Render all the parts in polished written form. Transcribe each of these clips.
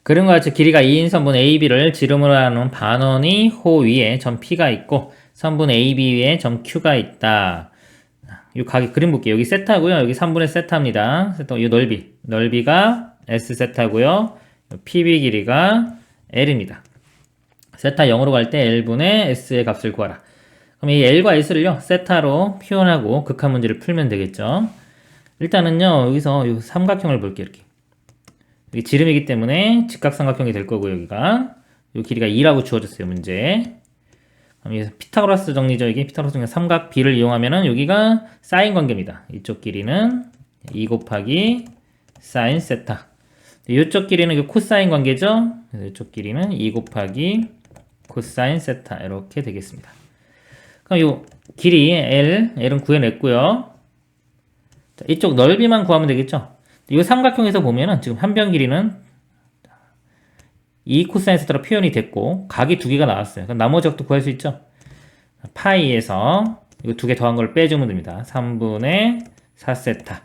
그림과 같이 길이가 2인 선분 AB를 지름으로 하는 반원이 호 위에 점 P가 있고 선분 AB 위에 점 Q가 있다. 이 각이 그림 볼게요. 여기 세타고요. 여기 3분의 세타입니다. 세타, 이 넓이가 S 세타고요. PB 길이가 L입니다. 세타 0으로 갈 때 L분의 S의 값을 구하라. 그럼 이 L과 S를요, 세타로 표현하고 극한 문제를 풀면 되겠죠. 일단은요, 여기서 이 삼각형을 볼게요, 이렇게. 여기 지름이기 때문에 직각삼각형이 될 거고요, 여기가. 이 길이가 2라고 주어졌어요, 문제. 그럼 여기서 피타고라스 정리죠, 이게. 피타고라스 정리 삼각 B를 이용하면은 여기가 사인 관계입니다. 이쪽 길이는 2 곱하기 사인 세타. 이쪽 길이는 이 코사인 관계죠. 그래서 이쪽 길이는 2 곱하기 코사인 세타. 이렇게 되겠습니다. 그럼 이 길이 L은 구해냈고요. 자, 이쪽 넓이만 구하면 되겠죠. 이 삼각형에서 보면은 지금 한 변 길이는 2 코사인 세타로 표현이 됐고 각이 두 개가 나왔어요. 그럼 나머지 각도 구할 수 있죠. 파이에서 이거 두 개 더한 걸 빼주면 됩니다. 3분의 4세타.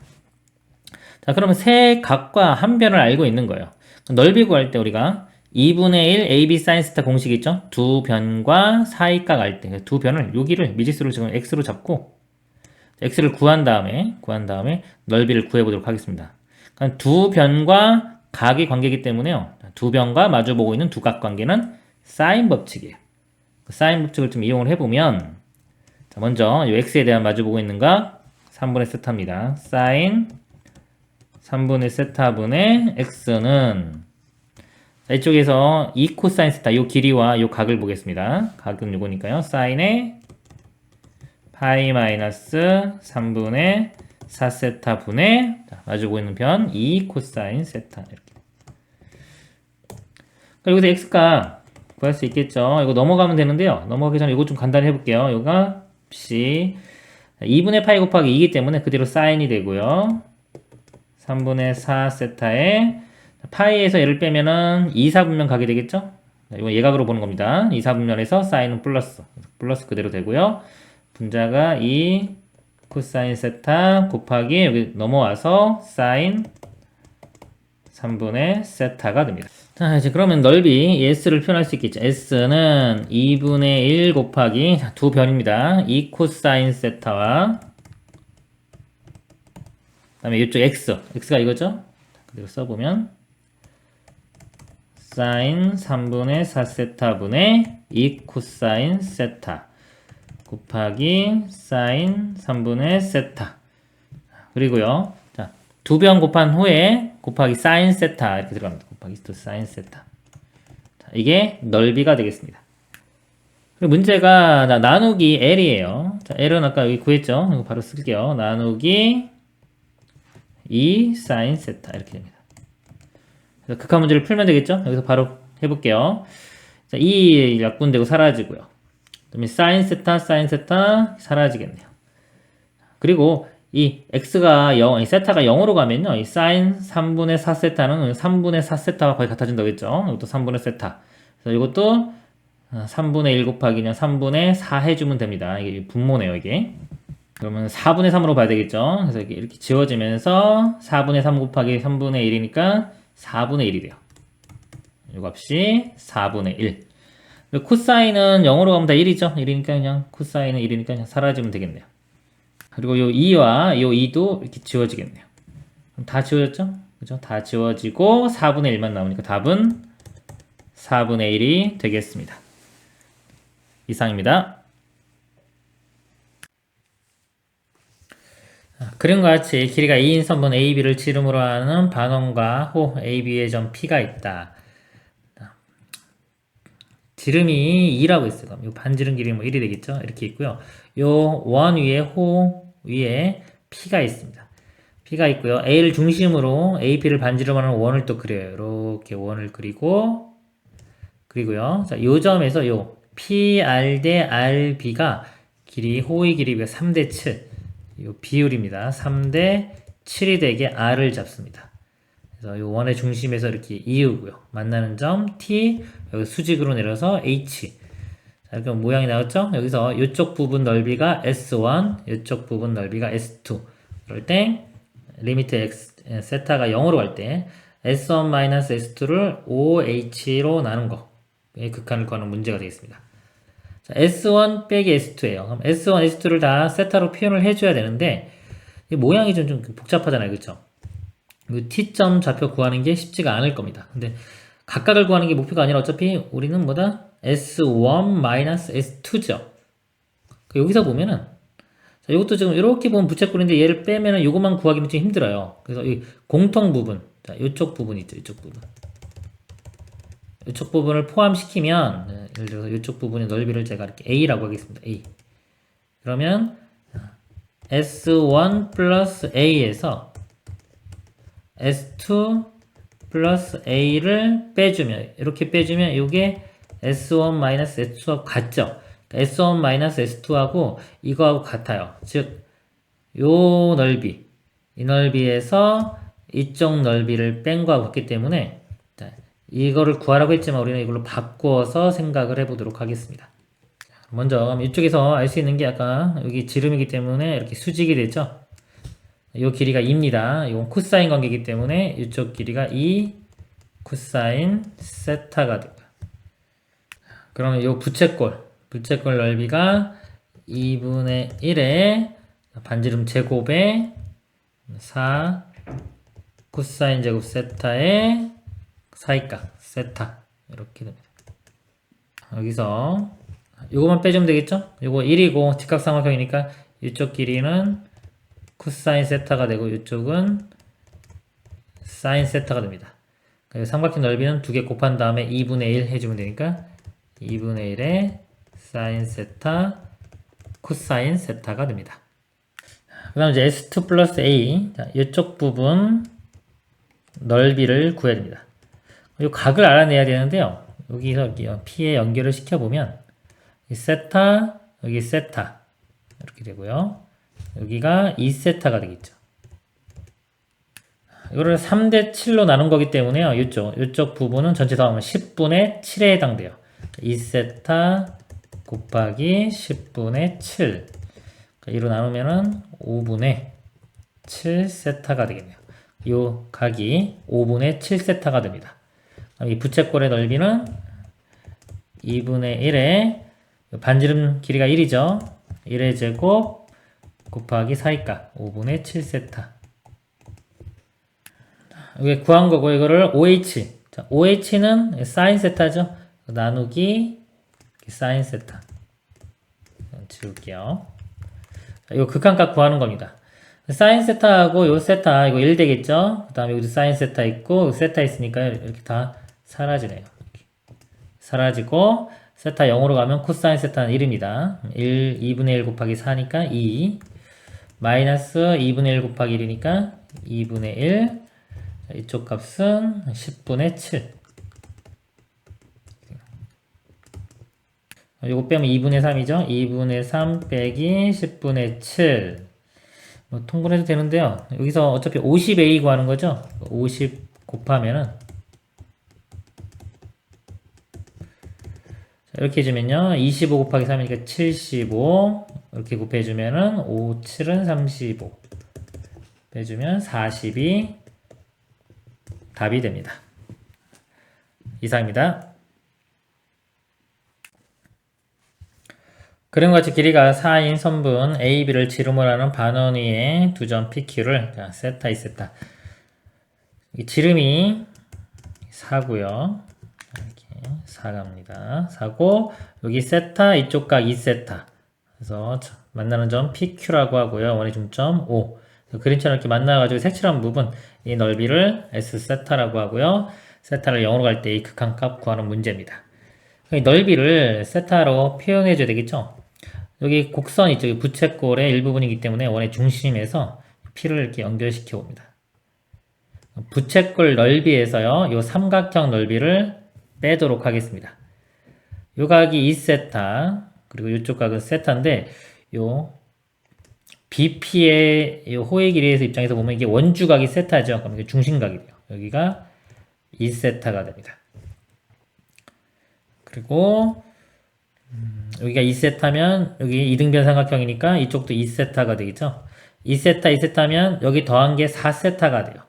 자, 그러면 세 각과 한 변을 알고 있는 거예요. 넓이 구할 때 우리가 2분의 1 AB 사인 세타 공식이 있죠. 두 변과 사이각 알 때 두 변을 여기를 미지수로 지금 x로 잡고 x를 구한 다음에 넓이를 구해보도록 하겠습니다. 그럼 두 변과 각이 관계이기 때문에요. 두 변과 마주보고 있는 두 각 관계는 사인 법칙이에요. 그 사인 법칙을 좀 이용을 해보면 자, 먼저 이 x에 대한 마주보고 있는 각 3분의 세타입니다. 사인 3분의 세타분의 x는 자, 이쪽에서 2 코사인 세타 이 길이와 이 각을 보겠습니다. 각은 요거니까요. 사인의 파이 마이너스 3분의 4세타 분의 마주보고 있는 변 2 코사인 세타 이렇게. 여기서 x값 구할 수 있겠죠. 이거 넘어가면 되는데요. 넘어가기 전에 이거 좀 간단히 해볼게요. 이거가 c 2분의 파이 곱하기 2이기 때문에 그대로 사인이 되고요. 3분의 4세타에 파이에서 얘를 빼면은 2, 4분면 가게 되겠죠? 이거 예각으로 보는 겁니다. 2, 4분면에서 사인은 플러스 그대로 되고요. 분자가 2 코사인 세타 곱하기 여기 넘어와서 사인 3분의 세타가 됩니다. 자, 이제 그러면 넓이 s를 표현할 수 있겠죠. s는 2분의 1 곱하기 두 변입니다. 2 코사인 세타와 그 다음에 이쪽 x가 이거죠? 그대로 써보면 사인 3분의 4세타분의 2 코사인 세타 곱하기 사인 3분의 세타 그리고요. 자, 두 변 곱한 후에 곱하기 사인 세타 이렇게 들어갑니다. 곱하기 또 사인 세타. 자, 이게 넓이가 되겠습니다. 그리고 문제가 나누기 L이에요. 자, L은 아까 여기 구했죠? 이거 바로 쓸게요. 나누기 2 사인 세타 이렇게 됩니다. 그래서 극한 문제를 풀면 되겠죠? 여기서 바로 해볼게요. 자, 이 약분되고 사라지고요. 그다음에 사인 세타 사라지겠네요. 그리고 이 x가 0, 이 세타가 0으로 가면요. 이 사인 3분의 4세타는 3분의 4세타와 거의 같아진다고 했죠. 이것도 3분의 세타. 그래서 이것도 3분의 1 곱하기 그냥 3분의 4 해주면 됩니다. 이게 분모네요, 이게. 그러면 4분의 3으로 봐야 되겠죠. 그래서 이렇게 지워지면서 4분의 3 곱하기 3분의 1이니까 4분의 1이 돼요. 이 값이 4분의 1. 코사인은 0으로 가면 다 1이죠. 1이니까 그냥 코사인은 1이니까 그냥 사라지면 되겠네요. 그리고 요 2와 요 2도 이렇게 지워지겠네요. 그럼 다 지워졌죠? 그죠? 다 지워지고 4분의 1만 나오니까 답은 4분의 1이 되겠습니다. 이상입니다. 그림과 같이 길이가 2인 선분 AB를 지름으로 하는 반원과 호 AB의 점 P가 있다. 지름이 2라고 있어요. 이 반지름 길이 뭐 1이 되겠죠? 이렇게 있고요. 요 원 위에 호 위에 P가 있습니다. P가 있고요. A를 중심으로 AP를 반지름하는 원을 또 그려요. 이렇게 원을 그리고요. 자, 요 점에서 요 PR 대 RB가 호의 길이가 3대 7. 이 비율입니다. 3대 7이 되게 R을 잡습니다. 그래서 이 원의 중심에서 이렇게 이으고요. 만나는 점 T, 여기 수직으로 내려서 H. 자, 이렇게 모양이 나왔죠? 여기서 이쪽 부분 넓이가 S1, 이쪽 부분 넓이가 S2. 그럴 때 리미트 X, 세타가 0으로 갈 때 S1-S2를 OH로 나눈 거의 극한을 구하는 문제가 되겠습니다. 자, S1 빼기 S2예요. 그럼 S1, S2를 다 세타로 표현을 해줘야 되는데 이 모양이 좀 복잡하잖아요. 그쵸? 이 T점 좌표 구하는 게 쉽지가 않을 겁니다. 근데 각각을 구하는 게 목표가 아니라 어차피 우리는 뭐다? S1-S2죠. 여기서 보면은 자, 이것도 지금 이렇게 보면 부채꼴인데 얘를 빼면은 이것만 구하기는 좀 힘들어요. 그래서 이 공통 부분, 자, 이쪽 부분 있죠, 이쪽 부분. 이쪽 부분을 포함시키면, 네, 예를 들어서 이쪽 부분의 넓이를 제가 이렇게 A라고 하겠습니다. A. 그러면 S1 플러스 A에서 S2 플러스 A를 빼주면, 이렇게 빼주면 이게 S1-S2하고 같죠? S1-S2하고 이거하고 같아요. 즉, 요 넓이, 이 넓이에서 이쪽 넓이를 뺀 거하고 같기 때문에 이거를 구하라고 했지만 우리는 이걸로 바꾸어서 생각을 해보도록 하겠습니다. 먼저 이쪽에서 알 수 있는 게 아까 여기 지름이기 때문에 이렇게 수직이 되죠. 이 길이가 2입니다. 이건 코사인 관계이기 때문에 이쪽 길이가 2 코사인 세타가 됩니다. 그러면 이 부채꼴 넓이가 2분의 1에 반지름 제곱에 4 코사인 제곱 세타의 사이값 세타 이렇게 됩니다. 여기서 요거만 빼주면 되겠죠? 요거 1이고 직각삼각형이니까 이쪽 길이는 코사인 세타가 되고 이쪽은 사인 세타가 됩니다. 삼각형 넓이는 두 개 곱한 다음에 2분의 1 해주면 되니까 2분의 1에 사인 세타 코사인 세타가 됩니다. 그 다음 이제 S2 플러스 A, 자, 이쪽 부분 넓이를 구해야 됩니다. 이 각을 알아내야 되는데요. 여기서 P에 연결을 시켜보면 이 세타, 여기 세타 이렇게 되고요. 여기가 2세타가 되겠죠. 이거를 3대 7로 나눈 거기 때문에요. 이쪽 부분은 전체 더하면 10분의 7에 해당돼요. 2세타 곱하기 10분의 7. 이로 나누면은 5분의 7세타가 되겠네요. 이 각이 5분의 7세타가 됩니다. 이 부채꼴의 넓이는 2분의 1에 반지름 길이가 1이죠. 1의 제곱 곱하기 사이값 5분의 7세타. 이게 구한 거고 이거를 OH. 자, OH는 사인 세타죠. 나누기 사인 세타. 지울게요. 이거 극한값 구하는 겁니다. 사인 세타하고 요 세타 이거 1 되겠죠? 그 다음에 여기도 사인 세타 있고 세타 있으니까 이렇게 다 사라지네요. 이렇게. 사라지고 세타 0으로 가면 코사인 세타는 1입니다. 2분의 1 곱하기 4니까 2 마이너스 2분의 1 곱하기 1이니까 2분의 1 이쪽 값은 10분의 7 요거 빼면 2분의 3이죠? 2분의 3 빼기 10분의 7 뭐 통분해도 되는데요. 여기서 어차피 50A 구하는 거죠? 50 곱하면은 이렇게 해주면요. 25 곱하기 3이니까 75 이렇게 곱해주면은 5, 7은 35 빼주면 42 답이 됩니다. 이상입니다. 그림과 같이 길이가 4인 선분 A, B를 지름으로 하는 반원위의 두 점 PQ를 세타, 2세타 이 지름이 4고요. 이렇게 4갑니다. 4고 여기 세타, 이쪽 각 2세타 그래서 만나는 점 PQ라고 하고요. 원의 중점 5 그림처럼 이렇게 만나가지고 색칠한 부분 이 넓이를 S세타라고 하고요. 세타를 0으로 갈 때 이 극한값 구하는 문제입니다. 이 넓이를 세타로 표현해 줘야 되겠죠? 여기 곡선 있죠? 부채꼴의 일부분이기 때문에 원의 중심에서 P를 이렇게 연결시켜 봅니다. 부채꼴 넓이에서요, 요 삼각형 넓이를 빼도록 하겠습니다. 요 각이 2세타, 그리고 이쪽 각은 세타인데, 요 BP의 요 호의 길이에서 입장에서 보면 이게 원주각이 세타죠. 그럼 이게 중심각이 돼요. 여기가 2세타가 됩니다. 그리고 여기가 2세타면 여기 이등변 삼각형이니까 이쪽도 2세타가 되겠죠. 2세타, 2세타면 여기 더한 게 4세타가 돼요.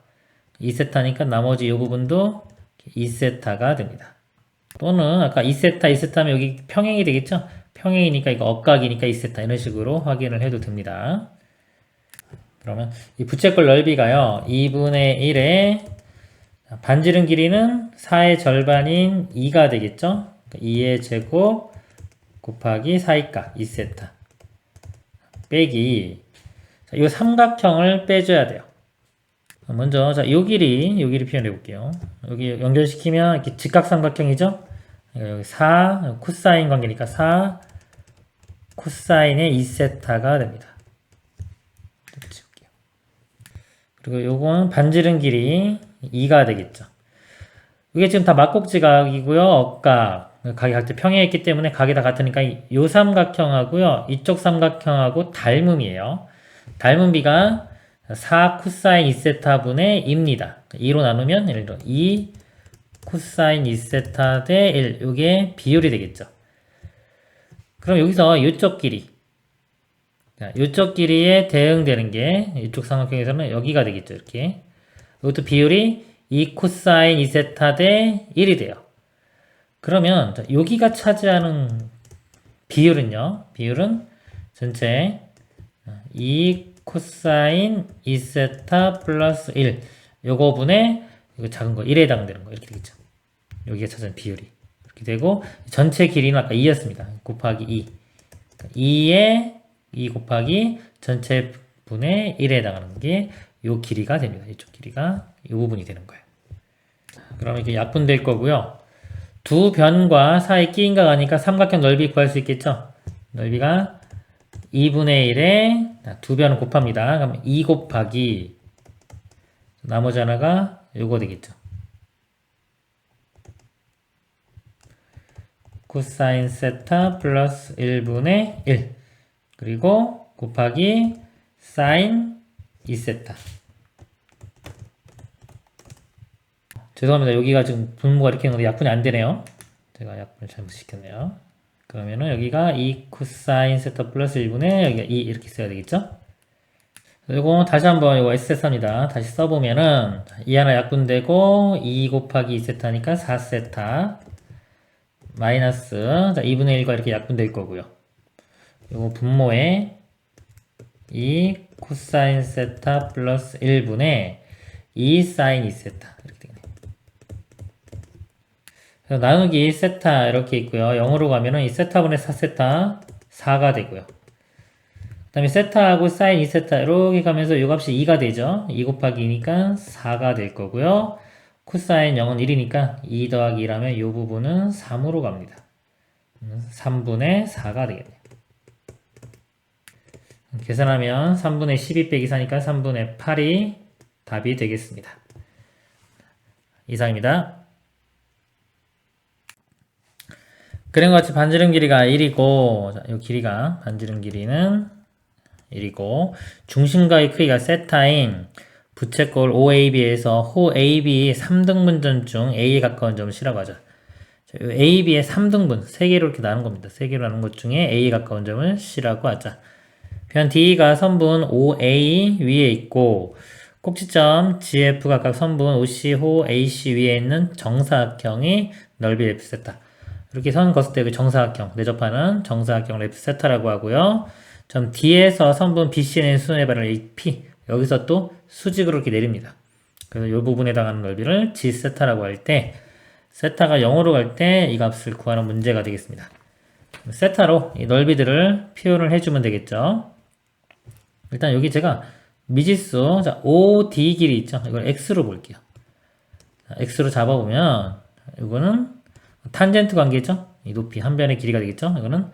2세타니까 나머지 이 부분도 2세타가 됩니다. 또는 아까 2세타, 2세타면 여기 평행이 되겠죠? 평행이니까 이거 억각이니까 2세타 이런 식으로 확인을 해도 됩니다. 그러면 이 부채꼴 넓이가요. 2분의 1에 반지름 길이는 4의 절반인 2가 되겠죠? 2의 제곱 곱하기 4이까 2세타 빼기 이 삼각형을 빼줘야 돼요. 먼저 요 길이 표현해 볼게요. 여기 연결시키면 이렇게 직각삼각형이죠? 여기 4 코사인 관계니까 4 코사인의 2세타가 됩니다. 그리고 요건 반지름 길이 2가 되겠죠. 이게 지금 다 막곡지각이고요. 억각. 각이 각자 평행했기 때문에 각이 다 같으니까 요 삼각형하고요. 이쪽 삼각형하고 닮음이에요. 닮음비가 4 코사인 2세타 분의 2입니다. 2로 나누면 예를 들어 2 코사인 2세타 대 1. 요게 비율이 되겠죠. 그럼 여기서 이쪽 길이 이쪽 길이에 대응되는 게 이쪽 삼각형에서는 여기가 되겠죠. 이렇게. 이것도 비율이 2 코사인 2세타 대 1이 돼요. 그러면 여기가 차지하는 비율은요. 비율은 전체 2 코사인 2세타 플러스 1 요거 분의 이거 작은 거 1에 해당되는 거 이렇게 되겠죠. 여기가 차지하는 비율이 이렇게 되고 전체 길이는 아까 2였습니다. 곱하기 2 2에 2 곱하기 전체 분의 1에 해당하는 게 요 길이가 됩니다. 이쪽 길이가 이 부분이 되는 거예요. 그러면 이게 약분될 거고요. 두 변과 사이 끼인가 가니까 삼각형 넓이 구할 수 있겠죠? 넓이가 2분의 1에 두 변을 곱합니다. 그럼 2 곱하기 나머지 하나가 요거 되겠죠. 코사인 세타 플러스 1분의 1 그리고 곱하기 사인 2세타. 죄송합니다. 여기가 지금 분모가 이렇게 있는데 약분이 안 되네요. 제가 약분을 잘못 시켰네요. 그러면은 여기가 2 코사인 세타 플러스 1분의 여기가 2 이렇게 써야 되겠죠? 이거 다시 한번 이거 S세타입니다. 다시 써보면은 2 하나 약분되고 2 곱하기 2세타니까 4세타 마이너스 2분의 1과 이렇게 약분될 거고요. 이거 분모에 2 코사인 세타 플러스 1분의 2 사인 2세타 이렇게 되겠네요. 그래서 나누기 세타 이렇게 있고요. 0으로 가면은 이 세타분의 4세타 4가 되고요. 그 다음에 세타하고 사인 2세타 이렇게 가면서 이 값이 2가 되죠. 2 곱하기 2니까 4가 될 거고요. 코사인 0은 1이니까 2 더하기 1하면 이 부분은 3으로 갑니다. 3분의 4가 되겠네요. 계산하면 3분의 12 빼기 4니까 3분의 8이 답이 되겠습니다. 이상입니다. 그림과 같이 반지름 길이가 1이고 자, 이 길이가 반지름 길이는 1이고 중심각의 크기가 세타인 부채꼴 OAB에서 호 AB 3등분점 중 A에 가까운 점을 C라고 하죠. AB의 3등분 3개로 이렇게 나눈 겁니다. 3개로 나눈 것 중에 A에 가까운 점을 C라고 하자. 변 D가 선분 OA 위에 있고 꼭지점 GF 각각 선분 OC, 호 AC 위에 있는 정사각형이 넓이 F세타. 이렇게 선 그었을 때 그 정사각형, 내접하는 정사각형을 F세타라고 하고요. 점 D에서 선분 BC는 수선의 발을 P. 여기서 또 수직으로 이렇게 내립니다. 그래서 이 부분에 해당하는 넓이를 G세타라고 할 때 세타가 0으로 갈 때 이 값을 구하는 문제가 되겠습니다. 세타로 이 넓이들을 표현을 해주면 되겠죠. 일단 여기 제가 미지수 자, OD 길이 있죠. 이걸 X로 볼게요. 자, X로 잡아보면 이거는 탄젠트 관계죠. 이 높이 한 변의 길이가 되겠죠. 이거는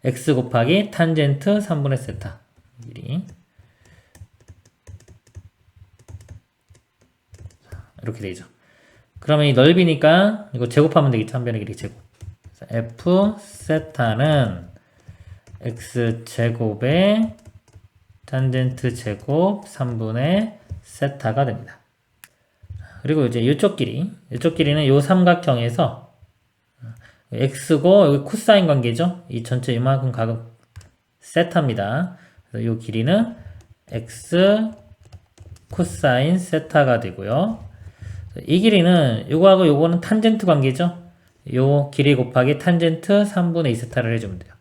X 곱하기 탄젠트 3분의 세타 길이 이렇게 되죠. 그러면 이 넓이니까 이거 제곱하면 되겠죠. 한 변의 길이 제곱. F 세타는 X 제곱에 탄젠트 제곱 3분의 세타가 됩니다. 그리고 이제 이쪽 길이는 이 삼각형에서 X고 여기 코사인 관계죠. 이 전체 이만큼 각은 세타입니다. 그래서 이 길이는 X 코사인 세타가 되고요. 이 길이는 요거하고 요거는 탄젠트 관계죠. 요 길이 곱하기 탄젠트 3분의 2세타를 해주면 돼요.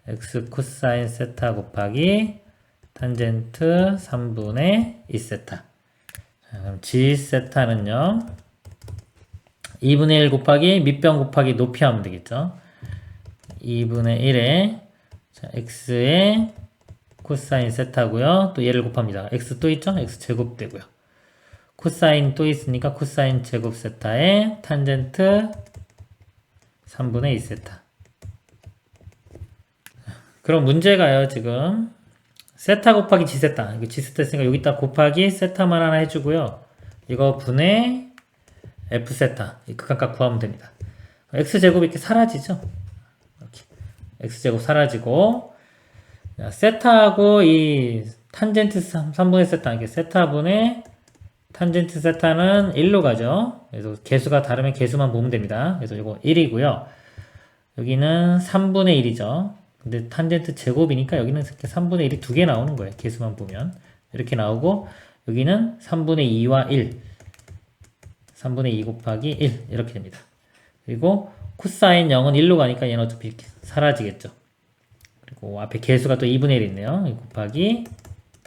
x 코사인 세타 곱하기 탄젠트 3분의 2세타. 그럼 g 세타는요 2분의 1 곱하기 밑변 곱하기 높이 하면 되겠죠. 2분의 1에 x의 코사인 세타고요. 또 얘를 곱합니다. x 또 있죠? x 제곱 되고요. 코사인 또 있으니까 코사인 제곱 세타에 탄젠트 3분의 2세타. 그럼 문제가요, 지금. 세타 곱하기 지세타. 이거 지세타 있으니까 여기다 곱하기 세타만 하나 해주고요. 이거 분의 f세타. 이 극한값 구하면 됩니다. x제곱이 이렇게 사라지죠? 이렇게. x제곱 사라지고, 세타하고 이 탄젠트 3분의 세타. 이게 세타분의 탄젠트 세타는 1로 가죠. 그래서 개수가 다르면 개수만 보면 됩니다. 그래서 이거 1이고요. 여기는 3분의 1이죠. 근데 탄젠트 제곱이니까 여기는 이렇게 3분의 1이 두 개 나오는 거예요. 개수만 보면. 이렇게 나오고 여기는 3분의 2와 1. 3분의 2 곱하기 1 이렇게 됩니다. 그리고 코사인 0은 1로 가니까 얘는 어차피 이렇게 사라지겠죠. 그리고 앞에 개수가 또 2분의 1 있네요. 곱하기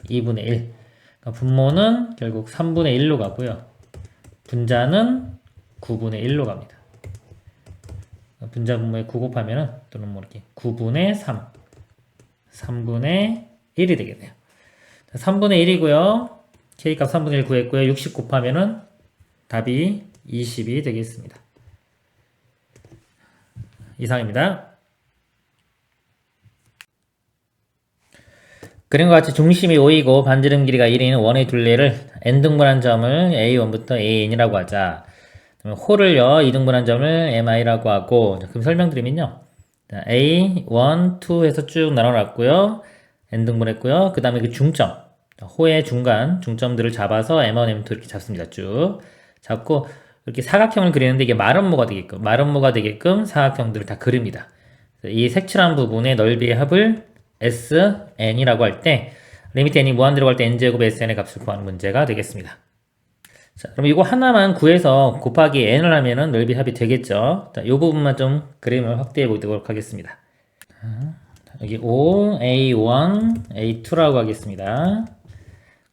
2분의 1. 그러니까 분모는 결국 3분의 1로 가고요. 분자는 9분의 1로 갑니다. 분자 분모에 9 곱하면은 또는 뭐 이렇게 9분의 3, 3분의 1이 되겠네요. 3분의 1이고요. K값 3분의 1 구했고요. 60 곱하면은 답이 20이 되겠습니다. 이상입니다. 그림과 같이 중심이 5이고 반지름 길이가 1인 원의 둘레를 n등분한 점을 a1부터 an이라고 하자. 홀을요 2등분한 점을 mi라고 하고, 그럼 설명드리면요, a1, 2 해서 쭉 나눠놨고요, n등분했고요. 그 다음에 그 중점, 호의 중간 중점들을 잡아서 m1, m2 이렇게 잡습니다. 쭉 잡고 이렇게 사각형을 그리는데 이게 마름모가 되게끔 사각형들을 다 그립니다. 이 색칠한 부분의 넓이의 합을 SN이라고 할 때 리미트 n이 무한대로 갈 때 n제곱 SN의 값을 구하는 문제가 되겠습니다. 자, 그럼 이거 하나만 구해서 곱하기 n을 하면은 넓이 합이 되겠죠. 자, 이 부분만 좀 그림을 확대해 보도록 하겠습니다. 여기 O, A1, A2라고 하겠습니다.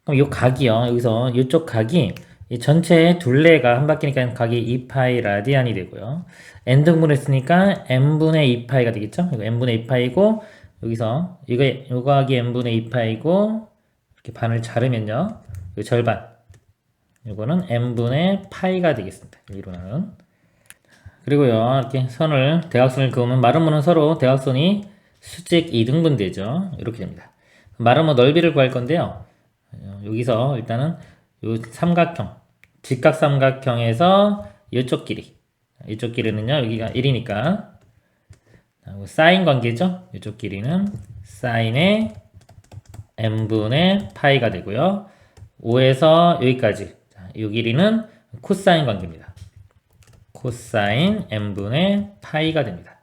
그럼 이 각이요. 여기서 이쪽 각이 이 전체 둘레가 한 바퀴니까 각이 2파이 라디안이 되고요. n등분 했으니까 n분의 2파이가 되겠죠. 이거 n분의 2파이고 여기서 이거 각이 n분의 2파이고 이렇게 반을 자르면요. 이 절반. 이거는 n분의 파이가 되겠습니다. 이로는. 그리고요. 이렇게 대각선을 그으면 마름모는 서로 대각선이 수직 2등분 되죠. 이렇게 됩니다. 마름모 넓이를 구할 건데요. 여기서 일단은 요 삼각형, 직각삼각형에서 이쪽 길이는요. 여기가 1이니까 사인 관계죠. 이쪽 길이는 사인의 n분의 파이가 되고요. 5에서 여기까지 이 길이는 코사인 관계입니다. 코사인 n분의 파이가 됩니다.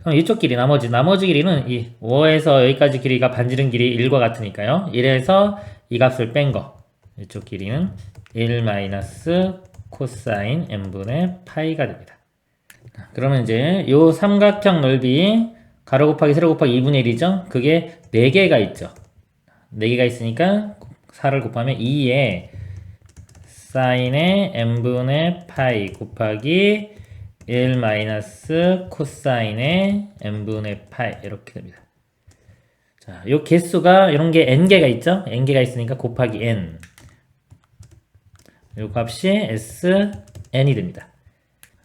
그럼 이쪽 길이 나머지 길이는 이 5에서 여기까지 길이가 반지름 길이 1과 같으니까요. 1에서 이 값을 뺀 거. 이쪽 길이는 1 마이너스 코사인 n분의 파이가 됩니다. 그러면 이제 요 삼각형 넓이 가로 곱하기 세로 곱하기 2분의 1이죠. 그게 4개가 있죠. 4개가 있으니까 4를 곱하면 2에 사인의 n분의 파이 곱하기 1 마이너스 코사인의 n분의 파이 이렇게 됩니다. 자, 요 개수가 이런 게 n개가 있죠? n개가 있으니까 곱하기 n. 요 값이 sn이 됩니다.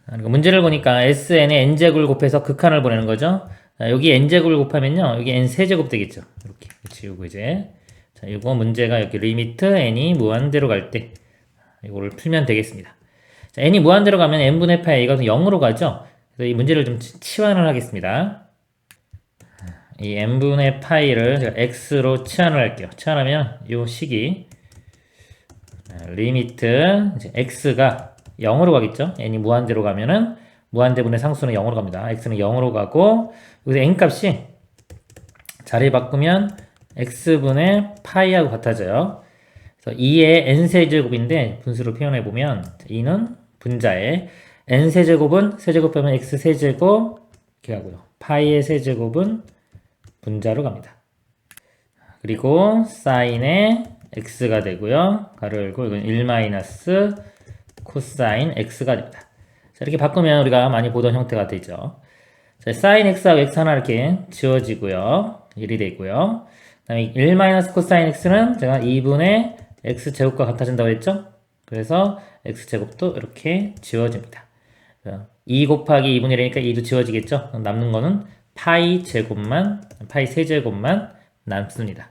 그러니까 문제를 보니까 sn에 n제곱을 곱해서 극한을 보내는 거죠. 자, 여기 n제곱을 곱하면요. 여기 n 세제곱 되겠죠. 이렇게 지우고 이제. 자, 이거 문제가 여기 리미트 n이 무한대로 갈 때 이거를 풀면 되겠습니다. 자, n이 무한대로 가면 n분의 파이 이것은 0으로 가죠. 그래서 이 문제를 좀 치환을 하겠습니다. 이 n분의 파이를 제가 x로 치환을 할게요. 치환하면 이 식이 리미트 이제 x가 0으로 가겠죠. n이 무한대로 가면은 무한대분의 상수는 0으로 갑니다. x는 0으로 가고 여기서 n값이 자리 바꾸면 x분의 파이하고 같아져요. 그래서 2의 n세제곱인데 분수로 표현해보면 2는 분자에 n세제곱은 세제곱 빼면 x세제곱 이렇게 가고요. 파이의 세제곱은 분자로 갑니다. 그리고 사인의 x가 되고요. 가로 열고 이건 1 코사인 x가 됩니다. 자, 이렇게 바꾸면 우리가 많이 보던 형태가 되죠. 자, 사인 x하고 x 하나 이렇게 지워지고요. 1이 되고요. 그 다음에 1 코사인 x는 제가 2분의 x제곱과 같아진다고 했죠? 그래서 x제곱도 이렇게 지워집니다. 2 곱하기 2분의 1이니까 2도 지워지겠죠? 남는 거는 파이 제곱만, 파이 세제곱만 남습니다.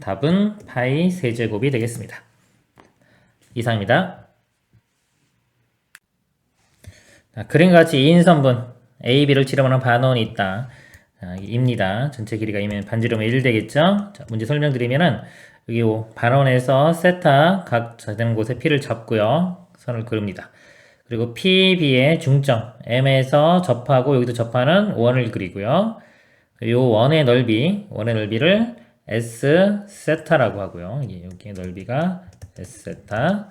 답은 파이 세제곱이 되겠습니다. 이상입니다. 그림과 같이 2인선분 A, B를 지름하는 반원이 있다. 입니다. 전체 길이가 이면 반지름은 1 되겠죠? 자, 문제 설명드리면은 여기 반원에서 세타 각 되는 곳에 P를 잡고요. 선을 그립니다. 그리고 P, B의 중점 M에서 접하고 여기도 접하는 원을 그리고요. 이 원의 넓이를 S 세타라고 하고요. 여기의 넓이가 S 세타.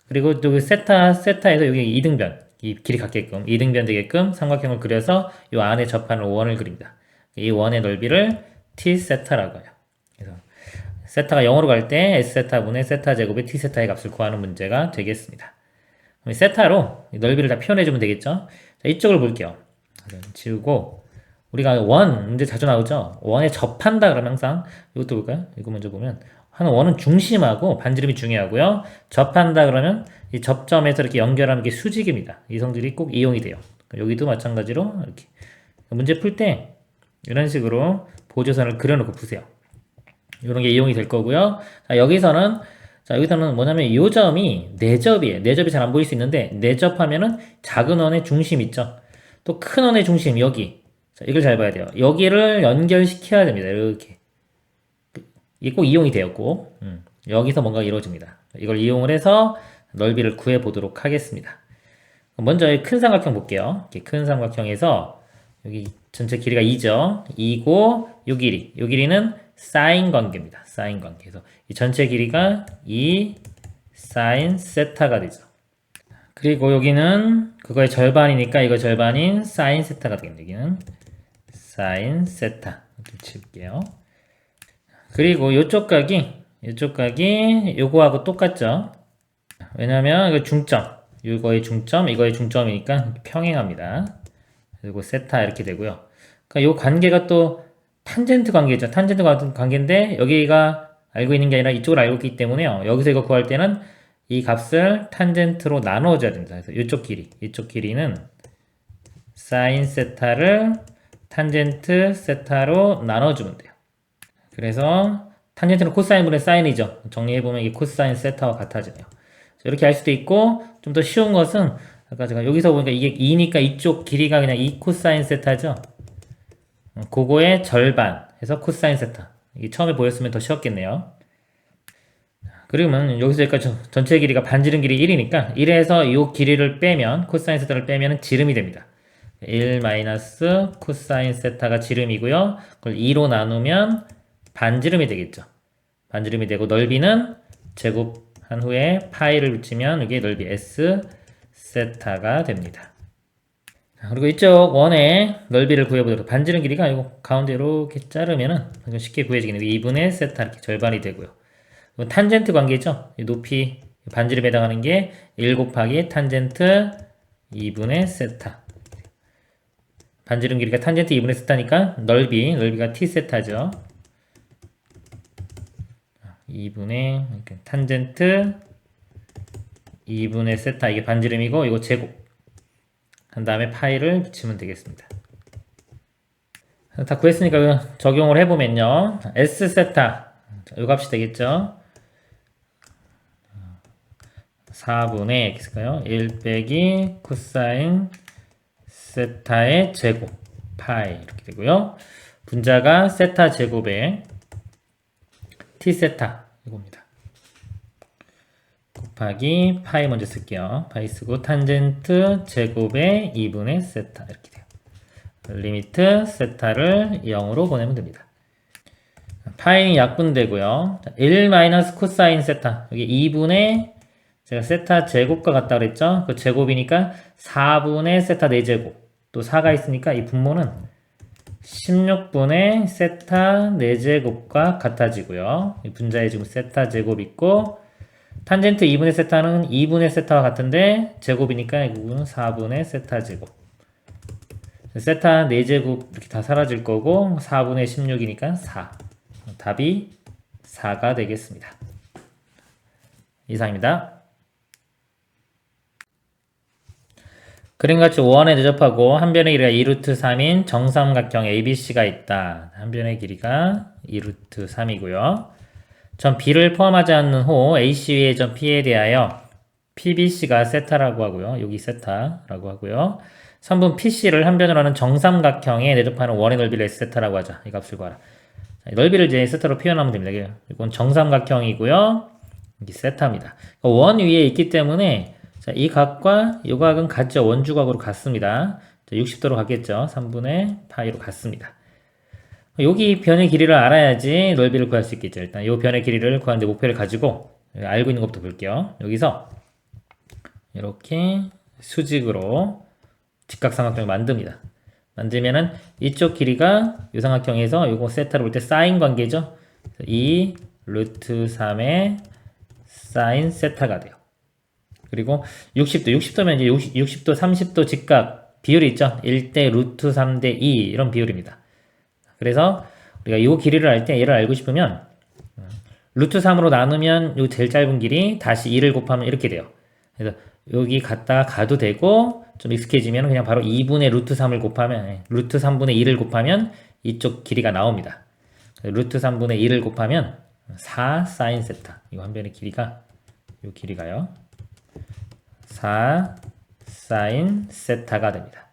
그리고 또 세타에서 여기 이등변, 이 길이 같게끔, 이등변 되게끔 삼각형을 그려서 이 안에 접하는 원을 그립니다. 이 원의 넓이를 T 세타라고 해요. 그래서 세타가 0으로 갈 때 S 세타분의 세타 제곱의 T 세타의 값을 구하는 문제가 되겠습니다. 그럼 세타로 넓이를 다 표현해주면 되겠죠? 자, 이쪽을 볼게요. 지우고, 우리가 원, 문제 자주 나오죠? 원에 접한다 그러면 항상, 이것도 볼까요? 이거 먼저 보면, 하는 원은 중심하고 반지름이 중요하고요. 접한다 그러면 이 접점에서 이렇게 연결하는 게 수직입니다. 이 성질이 꼭 이용이 돼요. 여기도 마찬가지로 이렇게 문제 풀 때 이런 식으로 보조선을 그려놓고 푸세요. 이런 게 이용이 될 거고요. 자, 여기서는 뭐냐면 이 점이 내접이에요. 내접이 잘 안 보일 수 있는데 내접하면은 작은 원의 중심 있죠. 또 큰 원의 중심 여기. 자, 이걸 잘 봐야 돼요. 여기를 연결시켜야 됩니다. 이렇게. 이게 꼭 이용이 되었고 여기서 뭔가 이루어집니다. 이걸 이용을 해서 넓이를 구해 보도록 하겠습니다. 먼저 큰 삼각형 볼게요. 이렇게 큰 삼각형에서 여기 전체 길이가 2죠. 2고 요 길이는 사인 관계입니다. 사인 관계. 그래서 이 전체 길이가 2 사인 세타가 되죠. 그리고 여기는 그거의 절반이니까 이거 절반인 사인 세타가 되겠네요. 여기는 사인 세타 이렇게 칠게요. 그리고 요쪽 각이 요거하고 똑같죠. 왜냐면 이거 중점, 이거의 중점이니까 평행합니다. 그리고 세타 이렇게 되고요. 그러니까 요 관계가 또 탄젠트 관계죠. 탄젠트 관계인데 여기가 알고 있는 게 아니라 이쪽을 알고 있기 때문에요. 여기서 이거 구할 때는 이 값을 탄젠트로 나눠줘야 됩니다. 그래서 이쪽 길이는 사인 세타를 탄젠트 세타로 나눠주면 돼요. 그래서 탄젠트는 코사인분의 사인이죠. 정리해보면 이게 코사인 세타와 같아지네요. 이렇게 할 수도 있고 좀 더 쉬운 것은 아까 제가 여기서 보니까 이게 2니까 이쪽 길이가 그냥 2 코사인 세타죠. 그거의 절반 해서 코사인 세타. 이게 처음에 보였으면 더 쉬웠겠네요. 그러면 여기서 여기까지 전체 길이가 반지름 길이 1이니까 1에서 이 길이를 빼면 코사인 세타를 빼면 지름이 됩니다. 1 마이너스 코사인 세타가 지름이고요. 그걸 2로 나누면 반지름이 되겠죠. 반지름이 되고 넓이는 제곱한 후에 파이를 붙이면 이게 넓이 S 세타가 됩니다. 그리고 이쪽 원의 넓이를 구해보도록 반지름 길이가 이거 가운데 이렇게 자르면은 쉽게 구해지겠네요. 2분의 세타 이렇게 절반이 되고요. 탄젠트 관계죠. 높이 반지름에 해당하는 게 1 곱하기 탄젠트 2분의 세타. 반지름 길이가 탄젠트 2분의 세타니까 넓이가 t 세타죠. 2분의 탄젠트 2분의 세타 이게 반지름이고 이거 제곱 한 다음에 파이를 붙이면 되겠습니다. 다 구했으니까 적용을 해보면요. S 세타 이 값이 되겠죠. 4분의 x가요. 1 빼기 코사인 세타의 제곱 파이 이렇게 되고요. 분자가 세타 제곱에 t 세타 이겁니다. 곱하기 파이 먼저 쓸게요. 파이 쓰고 탄젠트 제곱의 2분의 세타 이렇게 돼요. 리미트 세타를 0으로 보내면 됩니다. 파이 약분되고요. 1 마이너스 코사인 세타. 여기 2분의 제가 세타 제곱과 같다 그랬죠? 그 제곱이니까 4분의 세타 4제곱. 또 4가 있으니까 이 분모는 16분의 세타 4제곱과 같아지고요. 이 분자에 지금 세타 제곱 있고 탄젠트 2분의 세타는 2분의 세타와 같은데 제곱이니까 이거는 4분의 세타 제곱. 세타 4제곱 이렇게 다 사라질 거고 4분의 16이니까 4. 답이 4가 되겠습니다. 이상입니다. 그림같이 5원에 대접하고 한 변의 길이가 2루트 3인 정삼각형 ABC가 있다. 한 변의 길이가 2루트 3이고요. 점 B를 포함하지 않는 호 AC의 점 P에 대하여 PBC가 세타라고 하고요. 여기 세타라고 하고요. 선분 PC를 한 변으로 하는 정삼각형에 대접하는 원의 넓이를 S세타라고 하자. 이 값을 구하라. 자, 넓이를 이제 세타로 표현하면 됩니다. 이건 정삼각형이고요. 이게 세타입니다. 원 위에 있기 때문에 자, 이 각과 이 각은 같죠. 원주각으로 같습니다. 60도로 갔겠죠. 3분의 파이로 같습니다. 여기 변의 길이를 알아야지 넓이를 구할 수 있겠죠. 일단 이 변의 길이를 구하는데 목표를 가지고 알고 있는 것부터 볼게요. 여기서 이렇게 수직으로 직각삼각형을 만듭니다. 만들면은 이쪽 길이가 이 삼각형에서 요거 세타를 볼 때 사인 관계죠. 2 루트 3의 사인 세타가 돼요. 그리고 60도면 이제 60도, 30도 직각 비율이 있죠. 1대 루트 3대 2 이런 비율입니다. 그래서 우리가 이 길이를 알 때 얘를 알고 싶으면 루트 3으로 나누면 요 제일 짧은 길이 다시 2를 곱하면 이렇게 돼요. 그래서 여기 갔다가 가도 되고 좀 익숙해지면 그냥 바로 2분의 루트 3을 곱하면 루트 3분의 2를 곱하면 이쪽 길이가 나옵니다. 루트 3분의 2를 곱하면 4 사인 세타. 이 한 변의 길이가 이 길이가요. 4 사인 세타가 됩니다.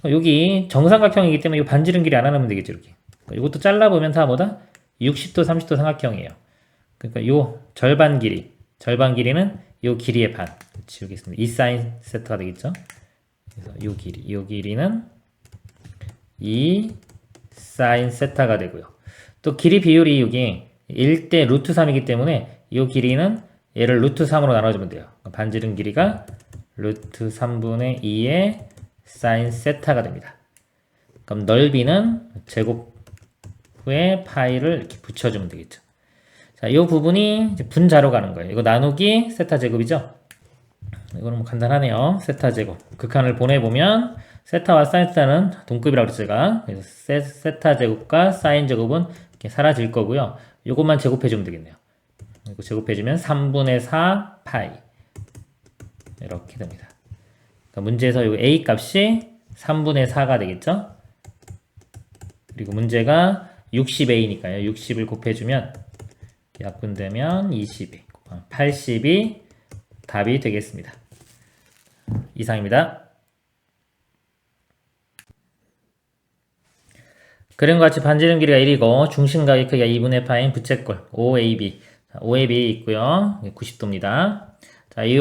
여기 정삼각형이기 때문에 이 반지름 길이 안 하면 되겠죠. 이렇게. 이것도 잘라보면 다 뭐다? 60도, 30도 삼각형이에요. 그러니까 요 절반 길이는 요 길이의 반. 지우겠습니다. 2 사인 세타가 되겠죠. 그래서 요 길이는 2 사인 세타가 되고요. 또 길이 비율이 여기 1대 루트 3이기 때문에 요 길이는 얘를 루트 3으로 나눠주면 돼요. 반지름 길이가 루트 3분의 2의 사인 세타가 됩니다. 그럼 넓이는 제곱 후에 파이를 이렇게 붙여주면 되겠죠. 자, 이 부분이 이제 분자로 가는 거예요. 이거 나누기 세타 제곱이죠. 이거는 뭐 간단하네요. 세타 제곱. 극한을 보내보면 세타와 사인 세타는 동급이라고 그랬죠, 제가. 그래서 세타 제곱과 사인 제곱은 이렇게 사라질 거고요. 이것만 제곱해주면 되겠네요. 이거 제곱해주면 3분의 4 파이 이렇게 됩니다. 그러니까 문제에서 이 A 값이 3분의 4가 되겠죠. 그리고 문제가 60A니까요. 60을 곱해주면 약분되면 22, 80이 답이 되겠습니다. 이상입니다. 그림과 같이 반지름 길이가 1이고 중심각의 크기가 2분의 파인 부채꼴 OAB. 자, OAB 있고요. 90도입니다. 자, 이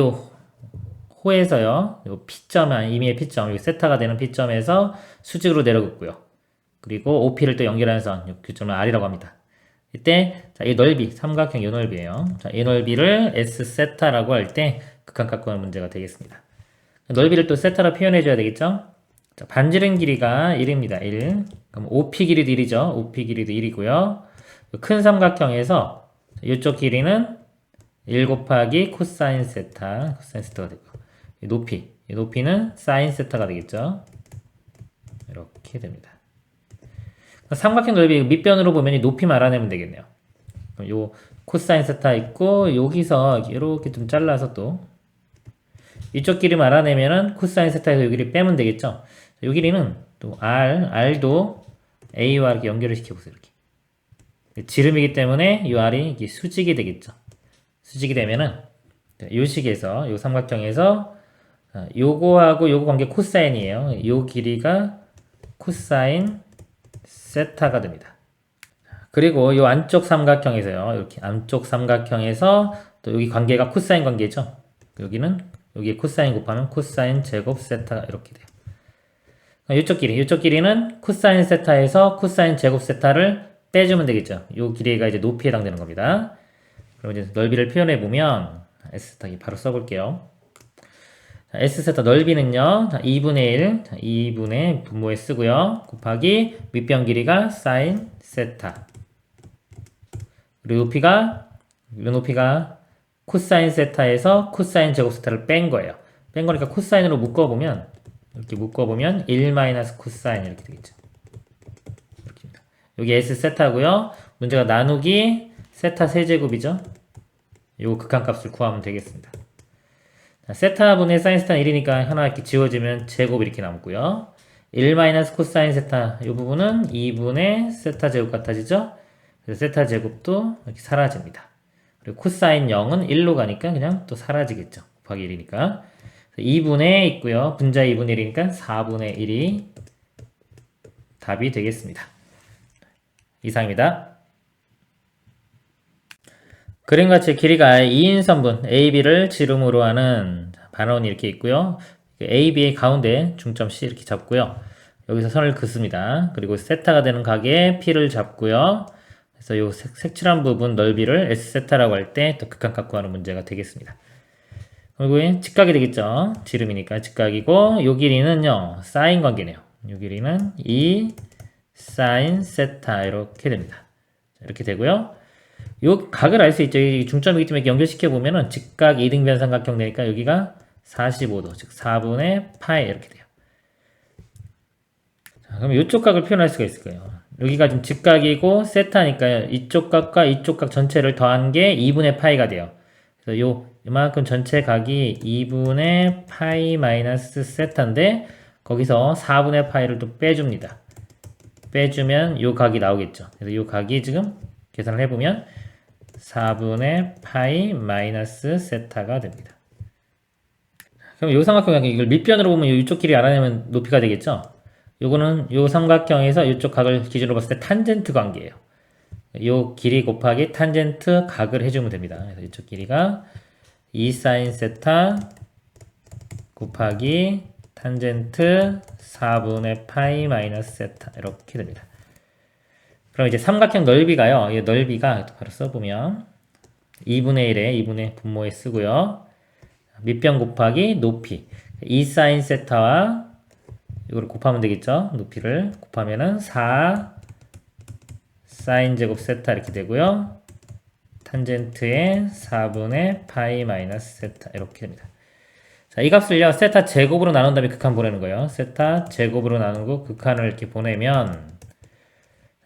호에서요. 이 P점, 임의의 P점, 여기 세타가 되는 P점에서 수직으로 내려갔고요. 그리고 OP를 또 연결하는 선, 이 교점을 R이라고 합니다. 이때 자, 이 넓이, 삼각형 이 넓이에요. 자, 이 넓이를 S 세타라고 할 때 극한값 구하는 문제가 되겠습니다. 넓이를 또 세타로 표현해줘야 되겠죠? 자, 반지름 길이가 1입니다. 1. 그럼 OP 길이도 1이죠. OP 길이도 1이고요. 큰 삼각형에서 이쪽 길이는 1 곱하기 코사인 세타가 되고 이 높이는 사인 세타가 되겠죠. 이렇게 됩니다. 삼각형 넓이 밑변으로 보면 이 높이만 알아내면 되겠네요. 요 코사인 세타 있고 여기서 이렇게 좀 잘라서 또 이쪽 길이만 알아내면은 코사인 세타에서 요 길이 빼면 되겠죠. 요 길이는 또 R도 A와 이렇게 연결을 시켜보세요. 이렇게 지름이기 때문에 이 R이 이게 수직이 되겠죠. 수직이 되면은 요 식에서 요 삼각형에서 요거하고 요거 관계 코사인이에요. 요 길이가 코사인 세타가 됩니다. 그리고 요 안쪽 삼각형에서요. 이렇게 안쪽 삼각형에서 또 여기 관계가 코사인 관계죠. 여기에 코사인 곱하면 코사인 제곱 세타가 이렇게 돼요. 이쪽 길이는 코사인 세타에서 코사인 제곱 세타를 빼주면 되겠죠. 요 길이가 이제 높이에 해당되는 겁니다. 그럼 이제 넓이를 표현해 보면 S 세타 바로 써볼게요. 자, S 세타 넓이는요, 2분의 1, 2분의 분모에 쓰고요. 곱하기 밑변 길이가 사인 세타. 그리고 높이가 코사인 세타에서 코사인 제곱 세타를 뺀 거예요. 뺀 거니까 코사인으로 묶어보면, 이렇게 묶어보면 1 마이너스 코사인 이렇게 되겠죠. 이렇게입니다. 여기 S 세타고요. 문제가 나누기 세타 세제곱이죠. 요거 극한값을 구하면 되겠습니다. 자, 세타분의 사인 세타는 1이니까 하나 이렇게 지워지면 제곱 이렇게 남고요. 1 마이너스 코사인 세타 이 부분은 2분의 세타 제곱 같아지죠. 그래서 세타 제곱도 이렇게 사라집니다. 그리고 코사인 0은 1로 가니까 그냥 또 사라지겠죠. 곱하기 1이니까. 2분의 있고요. 분자 2분의 1이니까 4분의 1이 답이 되겠습니다. 이상입니다. 그림같이 길이가 2인선분 AB를 지름으로 하는 반원이 이렇게 있고요. AB의 가운데 중점 C 이렇게 잡고요. 여기서 선을 긋습니다. 그리고 세타가 되는 각에 P를 잡고요. 그래서 이 색칠한 부분 넓이를 S세타라고 할 때 또 극한값 구하는 문제가 되겠습니다. 그리고 직각이 되겠죠. 지름이니까 직각이고 이 길이는요. 사인 관계네요. 이 길이는 2 사인 세타 이렇게 됩니다. 이렇게 되고요. 요 각을 알 수 있죠. 이 중점이기 때문에 연결시켜 보면은 직각 이등변 삼각형 되니까 여기가 45도, 즉 4분의 파이 이렇게 돼요. 자, 그럼 이쪽 각을 표현할 수가 있을 거예요. 여기가 좀 직각이고 세타니까 이쪽 각과 이쪽 각 전체를 더한 게 2분의 파이가 돼요. 그래서 이만큼 전체 각이 2분의 파이 마이너스 세타인데 거기서 4분의 파이를 또 빼줍니다. 빼주면 요 각이 나오겠죠. 그래서 요 각이 지금 계산을 해보면 4분의 파이 마이너스 세타가 됩니다. 그럼 요 삼각형 이걸 밑변으로 보면 이쪽 길이 알아내면 높이가 되겠죠. 요거는 요 삼각형에서 이쪽 각을 기준으로 봤을 때 탄젠트 관계예요. 요 길이 곱하기 탄젠트 각을 해주면 됩니다. 그래서 이쪽 길이가 2 사인 세타 곱하기 탄젠트 4분의 파이 마이너스 세타 이렇게 됩니다. 그럼 이제 삼각형 넓이가요. 이 넓이가 바로 써보면 2분의 1에 2분의 분모에 쓰고요. 밑변 곱하기 높이 2 사인 세타와 이걸 곱하면 되겠죠. 높이를 곱하면은 4 사인 제곱 세타 이렇게 되고요. 탄젠트의 4분의 파이 마이너스 세타 이렇게 됩니다. 자, 이 값을요. 세타 제곱으로 나눈 다음에 극한 보내는 거예요. 세타 제곱으로 나누고 극한을 이렇게 보내면